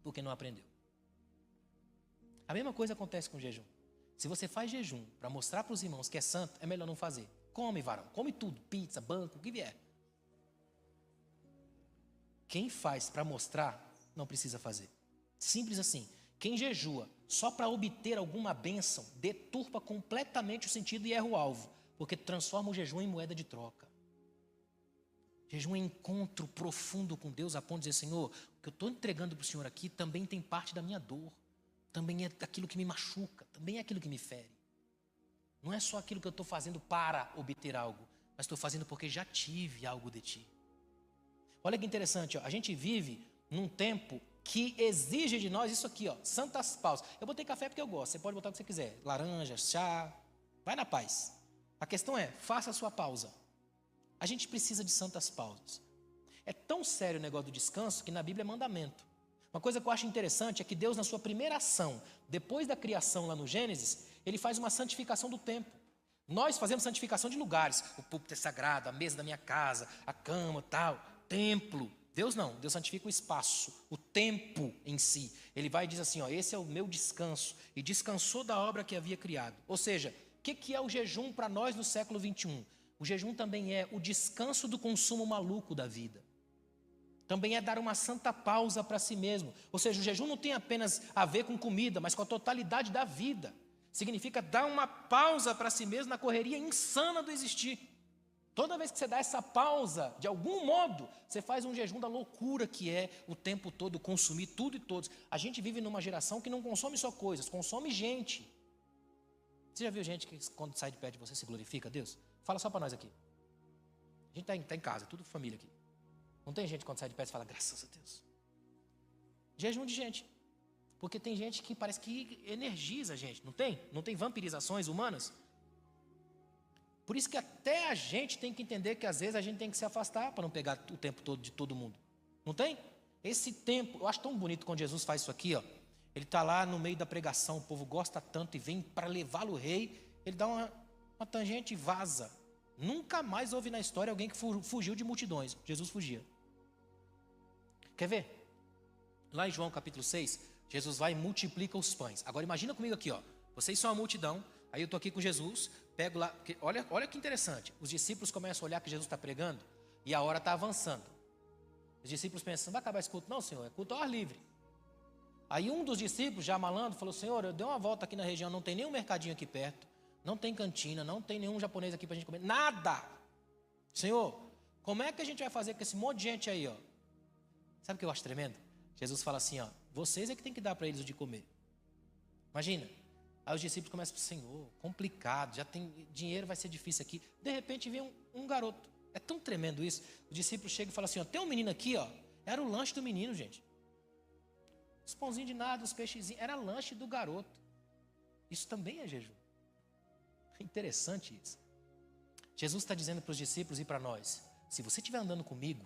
porque não aprendeu. A mesma coisa acontece com o jejum. Se você faz jejum para mostrar para os irmãos que é santo, é melhor não fazer. Come, varão, come tudo, pizza, banco, o que vier. Quem faz para mostrar, não precisa fazer. Simples assim. Quem jejua só para obter alguma bênção, deturpa completamente o sentido e erra o alvo, porque transforma o jejum em moeda de troca. Jejum é encontro profundo com Deus, a ponto de dizer, Senhor, o que eu estou entregando para o Senhor aqui também tem parte da minha dor, também é aquilo que me machuca, também é aquilo que me fere. Não é só aquilo que eu estou fazendo para obter algo, mas estou fazendo porque já tive algo de ti. Olha que interessante, ó, a gente vive num tempo que exige de nós isso aqui, ó, santas pausas. Eu botei café porque eu gosto, você pode botar o que você quiser, laranja, chá, vai na paz. A questão é, faça a sua pausa. A gente precisa de santas pausas. É tão sério o negócio do descanso que na Bíblia é mandamento. Uma coisa que eu acho interessante é que Deus, na sua primeira ação, depois da criação lá no Gênesis, Ele faz uma santificação do tempo. Nós fazemos santificação de lugares. O púlpito é sagrado, a mesa da minha casa, a cama, tal, templo. Deus não, Deus santifica o espaço, o tempo em si. Ele vai e diz assim, ó, esse é o meu descanso. E descansou da obra que havia criado. Ou seja, o que é o jejum para nós no século 21? O jejum também é o descanso do consumo maluco da vida. Também é dar uma santa pausa para si mesmo. Ou seja, o jejum não tem apenas a ver com comida, mas com a totalidade da vida. Significa dar uma pausa para si mesmo na correria insana do existir. Toda vez que você dá essa pausa, de algum modo, você faz um jejum da loucura que é o tempo todo consumir tudo e todos. A gente vive numa geração que não consome só coisas, consome gente. Você já viu gente que quando sai de perto de você se glorifica a Deus? Fala só para nós aqui. A gente está em casa, tudo família aqui. Não tem gente que quando sai de perto fala, graças a Deus. Jejum de gente. Porque tem gente que parece que energiza a gente, não tem? Não tem vampirizações humanas? Por isso que até a gente tem que entender que às vezes a gente tem que se afastar para não pegar o tempo todo de todo mundo. Não tem? Esse tempo, eu acho tão bonito quando Jesus faz isso aqui, ó. Ele está lá no meio da pregação, o povo gosta tanto e vem para levá-lo rei, ele dá uma tangente e vaza. Nunca mais houve na história alguém que fugiu de multidões. Jesus fugia. Quer ver? Lá em João capítulo 6, Jesus vai e multiplica os pães. Agora imagina comigo aqui, ó. Vocês são a multidão, aí eu estou aqui com Jesus, pego lá, olha que interessante. Os discípulos começam a olhar que Jesus está pregando e a hora está avançando. Os discípulos pensam, vai acabar esse culto? Não, Senhor, é culto ao ar livre. Aí um dos discípulos, já malandro, falou, Senhor, eu dei uma volta aqui na região, não tem nenhum mercadinho aqui perto, não tem cantina, não tem nenhum japonês aqui para a gente comer, nada. Senhor, como é que a gente vai fazer com esse monte de gente aí, ó? Sabe o que eu acho tremendo? Jesus fala assim, ó, vocês é que tem que dar para eles o de comer. Imagina. Aí os discípulos começam, Senhor, complicado, já tem dinheiro, vai ser difícil aqui. De repente vem um garoto. É tão tremendo isso. O discípulo chega e fala assim, ó, tem um menino aqui, ó. Era o lanche do menino, gente. Os pãozinhos de nada, os peixezinhos, era lanche do garoto. Isso também é jejum. É interessante isso. Jesus está dizendo para os discípulos e para nós, se você estiver andando comigo,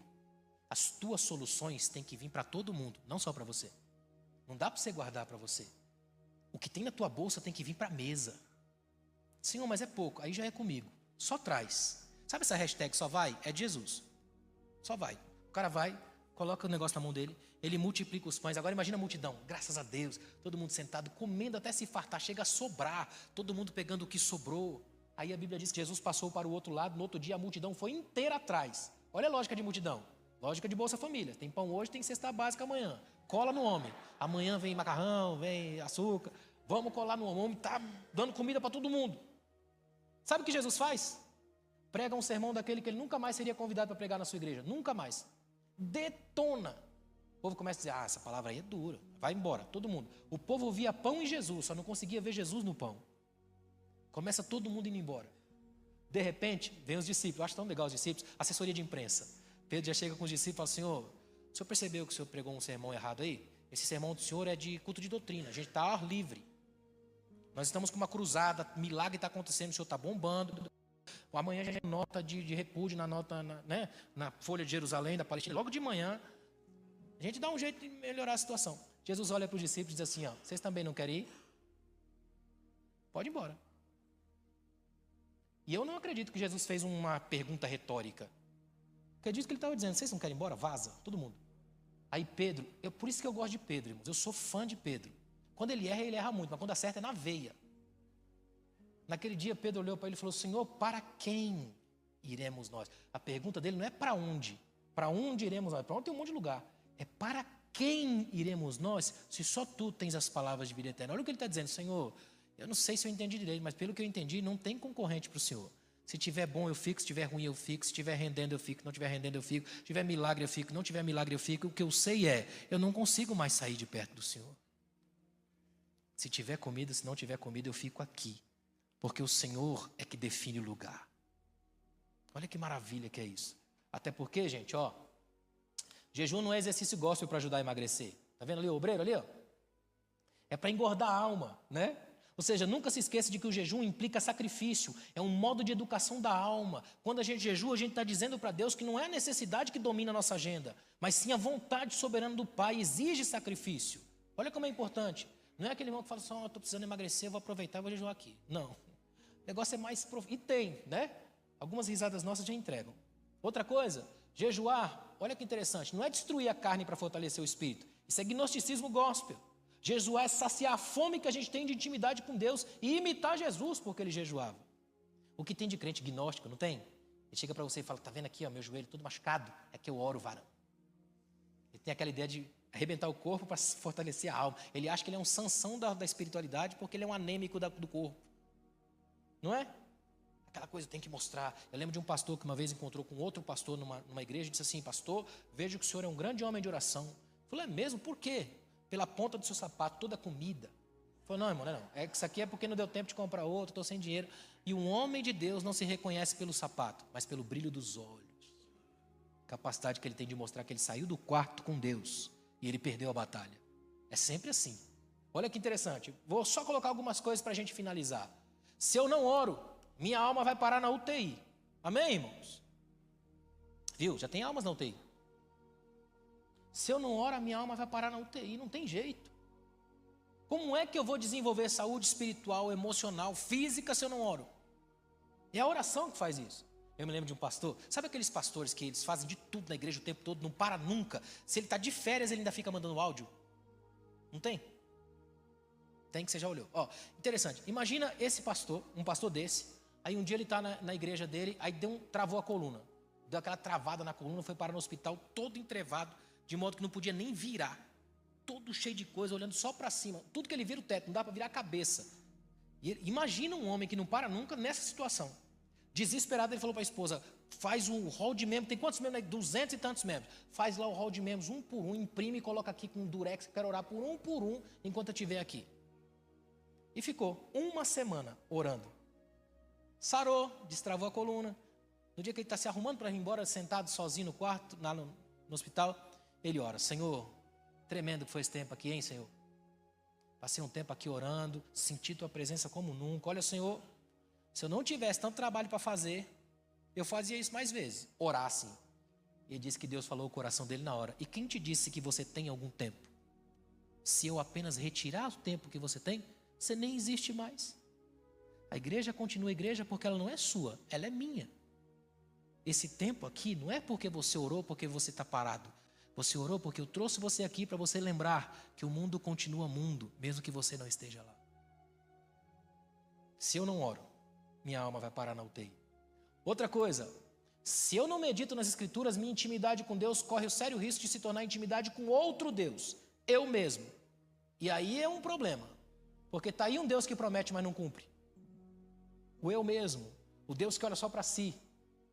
as tuas soluções têm que vir para todo mundo, não só para você. Não dá para você guardar para você. O que tem na tua bolsa tem que vir para a mesa. Senhor, mas é pouco. Aí já é comigo. Só traz. Sabe essa hashtag só vai? É de Jesus. Só vai. O cara vai, coloca o negócio na mão dele, ele multiplica os pães. Agora imagina a multidão. Graças a Deus. Todo mundo sentado, comendo até se fartar. Chega a sobrar. Todo mundo pegando o que sobrou. Aí a Bíblia diz que Jesus passou para o outro lado. No outro dia a multidão foi inteira atrás. Olha a lógica de multidão. Lógica de Bolsa Família. Tem pão hoje, tem cesta básica amanhã. Cola no homem. Amanhã vem macarrão, vem açúcar. Vamos colar no homem. O homem está dando comida para todo mundo. Sabe o que Jesus faz? Prega um sermão daquele que ele nunca mais seria convidado para pregar na sua igreja. Nunca mais. Detona. O povo começa a dizer, essa palavra aí é dura. Vai embora, todo mundo. O povo via pão em Jesus, só não conseguia ver Jesus no pão. Começa todo mundo indo embora. De repente, vem os discípulos. Eu acho tão legal os discípulos. Assessoria de imprensa. Pedro já chega com os discípulos e fala, Senhor, o senhor percebeu que o senhor pregou um sermão errado aí? Esse sermão do senhor é de culto de doutrina. A gente está ao ar livre. Nós estamos com uma cruzada, milagre está acontecendo, o senhor está bombando. Amanhã a gente tem nota de repúdio na Folha de Jerusalém, da Palestina. Logo de manhã, a gente dá um jeito de melhorar a situação. Jesus olha para os discípulos e diz assim, ó, vocês também não querem ir? Pode ir embora. E eu não acredito que Jesus fez uma pergunta retórica. Acredito que ele estava dizendo, vocês não querem ir embora? Vaza, todo mundo. Aí Pedro, por isso que eu gosto de Pedro, irmãos. Eu sou fã de Pedro. Quando ele erra muito, mas quando acerta é na veia. Naquele dia Pedro olhou para ele e falou, Senhor, para quem iremos nós? A pergunta dele não é para onde. Para onde iremos nós? Para onde tem um monte de lugar. É para quem iremos nós, se só tu tens as palavras de vida eterna. Olha o que ele está dizendo, Senhor, eu não sei se eu entendi direito, mas pelo que eu entendi, não tem concorrente para o Senhor. Se tiver bom eu fico, se tiver ruim eu fico, se tiver rendendo eu fico, não tiver rendendo eu fico, se tiver milagre eu fico, não tiver milagre eu fico. O que eu sei é, eu não consigo mais sair de perto do Senhor. Se tiver comida, se não tiver comida, eu fico aqui. Porque o Senhor é que define o lugar. Olha que maravilha que é isso. Até porque, gente, ó, Jejum não é exercício gospel para ajudar a emagrecer. Está vendo ali o obreiro ali, ó? É para engordar a alma, né? Ou seja, nunca se esqueça de que o jejum implica sacrifício, é um modo de educação da alma. Quando a gente jejua, a gente está dizendo para Deus que não é a necessidade que domina a nossa agenda, mas sim a vontade soberana do Pai, exige sacrifício. Olha como é importante. Não é aquele irmão que fala assim, estou precisando emagrecer, vou aproveitar e vou jejuar aqui. Não. O negócio é mais... E tem, né? Algumas risadas nossas já entregam. Outra coisa, jejuar, olha que interessante, não é destruir a carne para fortalecer o espírito. Isso é gnosticismo gospel. Jejuar é saciar a fome que a gente tem de intimidade com Deus e imitar Jesus porque ele jejuava. O que tem de crente gnóstico, não tem? Ele chega para você e fala, tá vendo aqui, ó, meu joelho todo machucado? É que eu oro, varão. Ele tem aquela ideia de arrebentar o corpo para fortalecer a alma. Ele acha que ele é um Sansão da espiritualidade porque ele é um anêmico do corpo. Não é? Aquela coisa tem que mostrar. Eu lembro de um pastor que uma vez encontrou com outro pastor numa igreja e disse assim, pastor, vejo que o senhor é um grande homem de oração. Eu falei, é mesmo? Por quê? Pela ponta do seu sapato, toda a comida. Ele falou, não, irmão, não. É que isso aqui é porque não deu tempo de comprar outro, estou sem dinheiro. E um homem de Deus não se reconhece pelo sapato, mas pelo brilho dos olhos. Capacidade que ele tem de mostrar que ele saiu do quarto com Deus e ele perdeu a batalha. É sempre assim. Olha que interessante. Vou só colocar algumas coisas para a gente finalizar. Se eu não oro, minha alma vai parar na UTI. Amém, irmãos? Viu? Já tem almas na UTI. Se eu não oro, a minha alma vai parar na UTI, não tem jeito. Como é que eu vou desenvolver saúde espiritual, emocional, física se eu não oro? É a oração que faz isso. Eu me lembro de um pastor, sabe aqueles pastores que eles fazem de tudo na igreja o tempo todo, não para nunca? Se ele está de férias, ele ainda fica mandando áudio? Não tem? Tem que você já olhou. Ó, interessante, imagina esse pastor, um pastor desse, aí um dia ele está na igreja dele, aí travou a coluna. Deu aquela travada na coluna, foi parar no hospital todo entrevado, de modo que não podia nem virar. Todo cheio de coisa, olhando só para cima. Tudo que ele vira o teto, não dá para virar a cabeça. E imagina um homem que não para nunca nessa situação. Desesperado, ele falou para a esposa, faz um hall de membros, tem quantos membros aí? 200 e tantos membros. Faz lá o hall de membros, um por um, imprime e coloca aqui com um durex, quero orar por um, enquanto eu estiver aqui. E ficou uma semana orando. Sarou, destravou a coluna. No dia que ele está se arrumando para ir embora, sentado sozinho no quarto, lá no hospital, ele ora, Senhor, tremendo que foi esse tempo aqui, hein, Senhor? Passei um tempo aqui orando, senti tua presença como nunca. Olha, Senhor, se eu não tivesse tanto trabalho para fazer, eu fazia isso mais vezes, orar assim. Ele disse que Deus falou o coração dele na hora. E quem te disse que você tem algum tempo? Se eu apenas retirar o tempo que você tem, você nem existe mais. A igreja continua igreja porque ela não é sua, ela é minha. Esse tempo aqui não é porque você orou, porque você está parado. Você orou porque eu trouxe você aqui para você lembrar que o mundo continua mundo, mesmo que você não esteja lá. Se eu não oro, minha alma vai parar na UTI. Outra coisa, se eu não medito nas escrituras, minha intimidade com Deus corre o sério risco de se tornar intimidade com outro Deus, eu mesmo. E aí é um problema, porque está aí um Deus que promete, mas não cumpre. O eu mesmo, o Deus que olha só para si.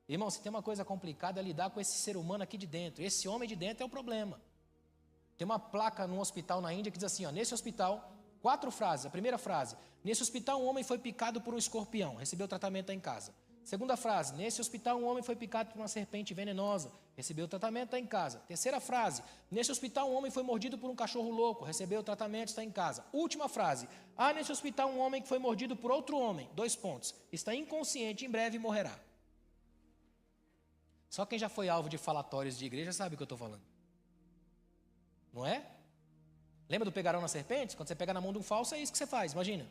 Irmão, se tem uma coisa complicada é lidar com esse ser humano aqui de dentro. Esse homem de dentro é o problema. Tem uma placa num hospital na Índia que diz assim, ó, nesse hospital, 4 frases. A primeira frase, nesse hospital um homem foi picado por um escorpião, recebeu tratamento em casa. Segunda frase, nesse hospital um homem foi picado por uma serpente venenosa, recebeu tratamento em casa. Terceira frase, nesse hospital um homem foi mordido por um cachorro louco, recebeu tratamento, está em casa. Última frase, nesse hospital um homem que foi mordido por outro homem, 2 pontos, está inconsciente, em breve morrerá. Só quem já foi alvo de falatórios de igreja sabe o que eu estou falando. Não é? Lembra do pegarão nas serpentes? Quando você pega na mão de um falso, é isso que você faz, imagina.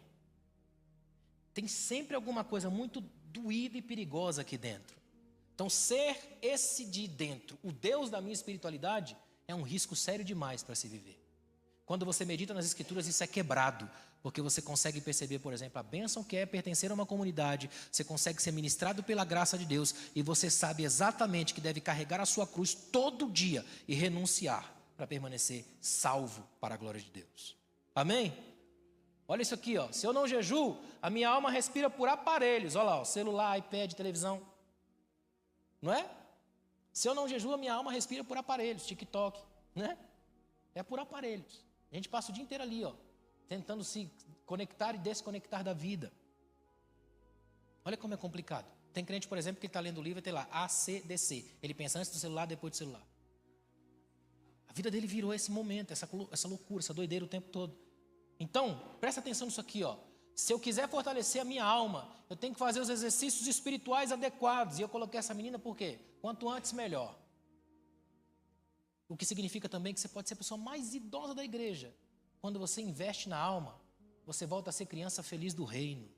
Tem sempre alguma coisa muito doída e perigosa aqui dentro. Então, ser esse de dentro, o Deus da minha espiritualidade, é um risco sério demais para se viver. Quando você medita nas escrituras, isso é quebrado. Porque você consegue perceber, por exemplo, a bênção que é pertencer a uma comunidade, você consegue ser ministrado pela graça de Deus e você sabe exatamente que deve carregar a sua cruz todo dia e renunciar para permanecer salvo para a glória de Deus. Amém? Olha isso aqui, ó. Se eu não jejuo, a minha alma respira por aparelhos. Olha lá, ó, celular, iPad, televisão. Não é? Se eu não jejuo, a minha alma respira por aparelhos, TikTok, né? É por aparelhos. A gente passa o dia inteiro ali, ó, tentando se conectar e desconectar da vida. Olha como é complicado. Tem crente, por exemplo, que está lendo o livro e tem lá ACDC. Ele pensa antes do celular, depois do celular. A vida dele virou esse momento, essa loucura, essa doideira o tempo todo. Então, presta atenção nisso aqui, ó. Se eu quiser fortalecer a minha alma, eu tenho que fazer os exercícios espirituais adequados. E eu coloquei essa menina por quê? Quanto antes, melhor. O que significa também que você pode ser a pessoa mais idosa da igreja. Quando você investe na alma, você volta a ser criança feliz do reino.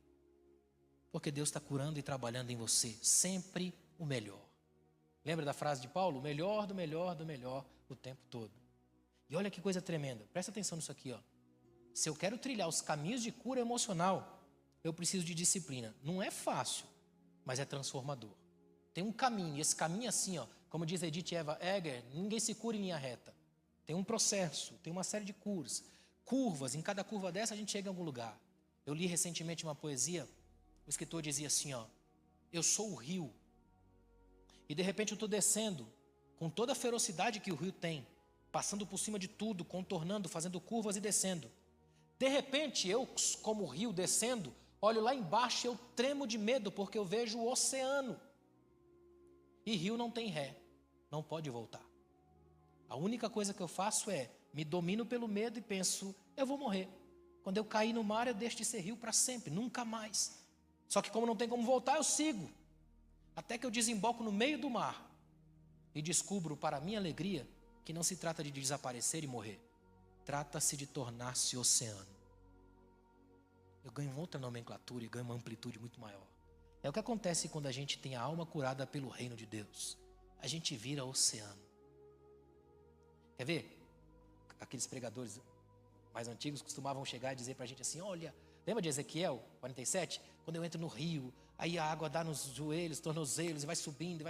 Porque Deus está curando e trabalhando em você. Sempre o melhor. Lembra da frase de Paulo? O melhor do melhor do melhor o tempo todo. E olha que coisa tremenda. Presta atenção nisso aqui, ó. Se eu quero trilhar os caminhos de cura emocional, eu preciso de disciplina. Não é fácil, mas é transformador. Tem um caminho, e esse caminho assim, ó, como diz Edith Eva Eger, ninguém se cura em linha reta. Tem um processo, tem uma série de curvas, em cada curva dessa a gente chega em algum lugar. Eu li recentemente uma poesia, o escritor dizia assim, ó, eu sou o rio, e de repente eu estou descendo, com toda a ferocidade que o rio tem, passando por cima de tudo, contornando, fazendo curvas e descendo. De repente, eu, como rio descendo, olho lá embaixo e eu tremo de medo, porque eu vejo o oceano. E rio não tem ré, não pode voltar. A única coisa que eu faço é, me domino pelo medo e penso, eu vou morrer. Quando eu cair no mar, eu deixo de ser rio para sempre, nunca mais. Só que como não tem como voltar, eu sigo. Até que eu desemboco no meio do mar e descubro, para minha alegria, que não se trata de desaparecer e morrer. Trata-se de tornar-se oceano. Eu ganho uma outra nomenclatura e ganho uma amplitude muito maior. É o que acontece quando a gente tem a alma curada pelo reino de Deus. A gente vira oceano. Quer ver? Aqueles pregadores mais antigos costumavam chegar e dizer pra gente assim, olha, lembra de Ezequiel 47? Quando eu entro no rio, aí a água dá nos joelhos, tornozelos, e vai subindo,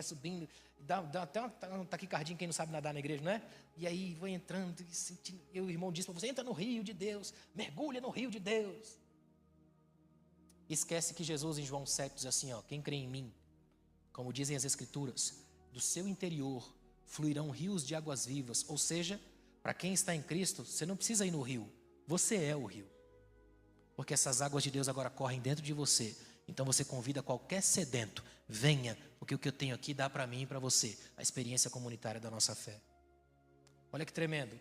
dá até uma taquicardinha quem não sabe nadar na igreja, não é? E aí vou entrando e sentindo, e o irmão diz para você, entra no rio de Deus, mergulha no rio de Deus. Esquece que Jesus em João 7 diz assim, ó, quem crê em mim, como dizem as escrituras, do seu interior fluirão rios de águas vivas, ou seja, para quem está em Cristo, você não precisa ir no rio, você é o rio. Porque essas águas de Deus agora correm dentro de você. Então você convida qualquer sedento, venha, porque o que eu tenho aqui dá para mim e para você, a experiência comunitária da nossa fé. Olha que tremendo.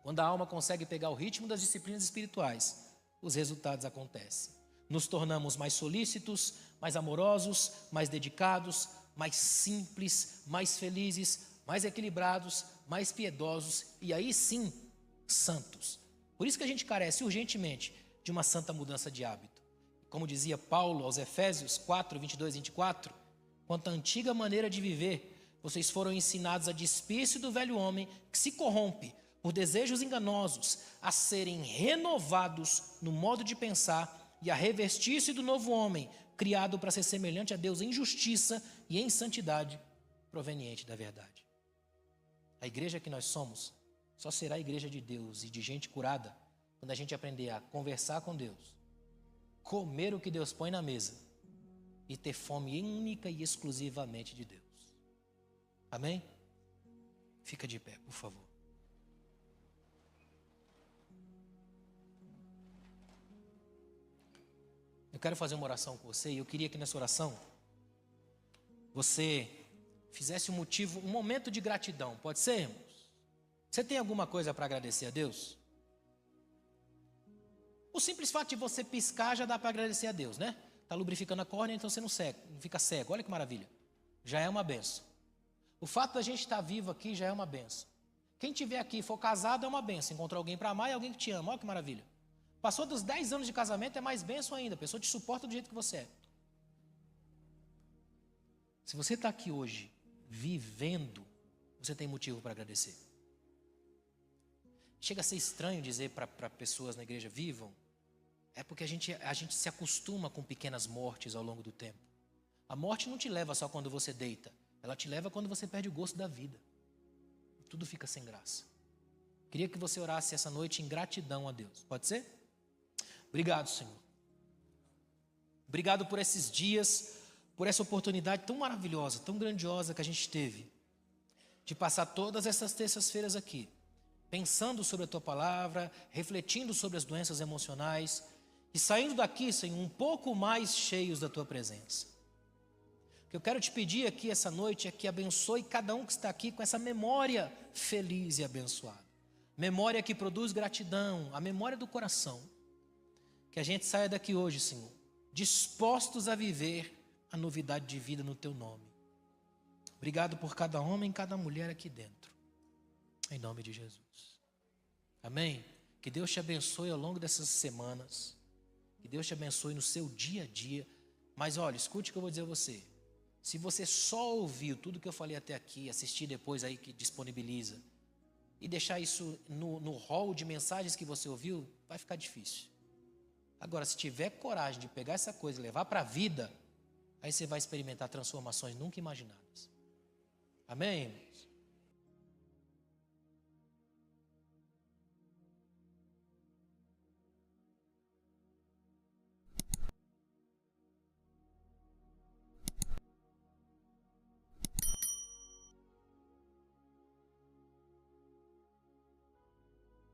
Quando a alma consegue pegar o ritmo das disciplinas espirituais, os resultados acontecem. Nos tornamos mais solícitos, mais amorosos, mais dedicados, mais simples, mais felizes, mais equilibrados, mais piedosos e aí sim, santos. Por isso que a gente carece urgentemente de uma santa mudança de hábito. Como dizia Paulo aos Efésios 4, 22 e 24, quanto à antiga maneira de viver, vocês foram ensinados a despir-se do velho homem que se corrompe por desejos enganosos, a serem renovados no modo de pensar e a revestir-se do novo homem, criado para ser semelhante a Deus em justiça e em santidade proveniente da verdade. A igreja que nós somos só será a igreja de Deus e de gente curada quando a gente aprender a conversar com Deus, comer o que Deus põe na mesa e ter fome única e exclusivamente de Deus. Amém? Fica de pé, por favor. Eu quero fazer uma oração com você e eu queria que nessa oração você fizesse um momento de gratidão. Pode ser, irmãos? Você tem alguma coisa para agradecer a Deus? O simples fato de você piscar já dá para agradecer a Deus, né? Está lubrificando a córnea, então você não fica cego. Olha que maravilha. Já é uma benção. O fato da gente estar vivo aqui já é uma benção. Quem estiver aqui e for casado é uma benção. Encontrou alguém para amar e alguém que te ama. Olha que maravilha. Passou dos 10 anos de casamento é mais benção ainda. A pessoa te suporta do jeito que você é. Se você está aqui hoje vivendo, você tem motivo para agradecer. Chega a ser estranho dizer para pessoas na igreja vivam. É porque a gente se acostuma com pequenas mortes ao longo do tempo. A morte não te leva só quando você deita. Ela te leva quando você perde o gosto da vida. Tudo fica sem graça. Queria que você orasse essa noite em gratidão a Deus. Pode ser? Obrigado, Senhor. Obrigado por esses dias, por essa oportunidade tão maravilhosa, tão grandiosa que a gente teve. De passar todas essas terças-feiras aqui, pensando sobre a Tua palavra, refletindo sobre as doenças emocionais e saindo daqui, Senhor, um pouco mais cheios da Tua presença. que eu quero te pedir aqui essa noite é que abençoe cada um que está aqui com essa memória feliz e abençoada. Memória que produz gratidão, a memória do coração. Que a gente saia daqui hoje, Senhor, dispostos a viver a novidade de vida no Teu nome. Obrigado por cada homem e cada mulher aqui dentro. Em nome de Jesus. Amém? Que Deus te abençoe ao longo dessas semanas. Que Deus te abençoe no seu dia a dia. Mas olha, escute o que eu vou dizer a você. Se você só ouviu tudo que eu falei até aqui, assistir depois aí que disponibiliza, e deixar isso no hall de mensagens que você ouviu, vai ficar difícil. Agora, se tiver coragem de pegar essa coisa e levar para a vida, aí você vai experimentar transformações nunca imaginadas. Amém, irmãos?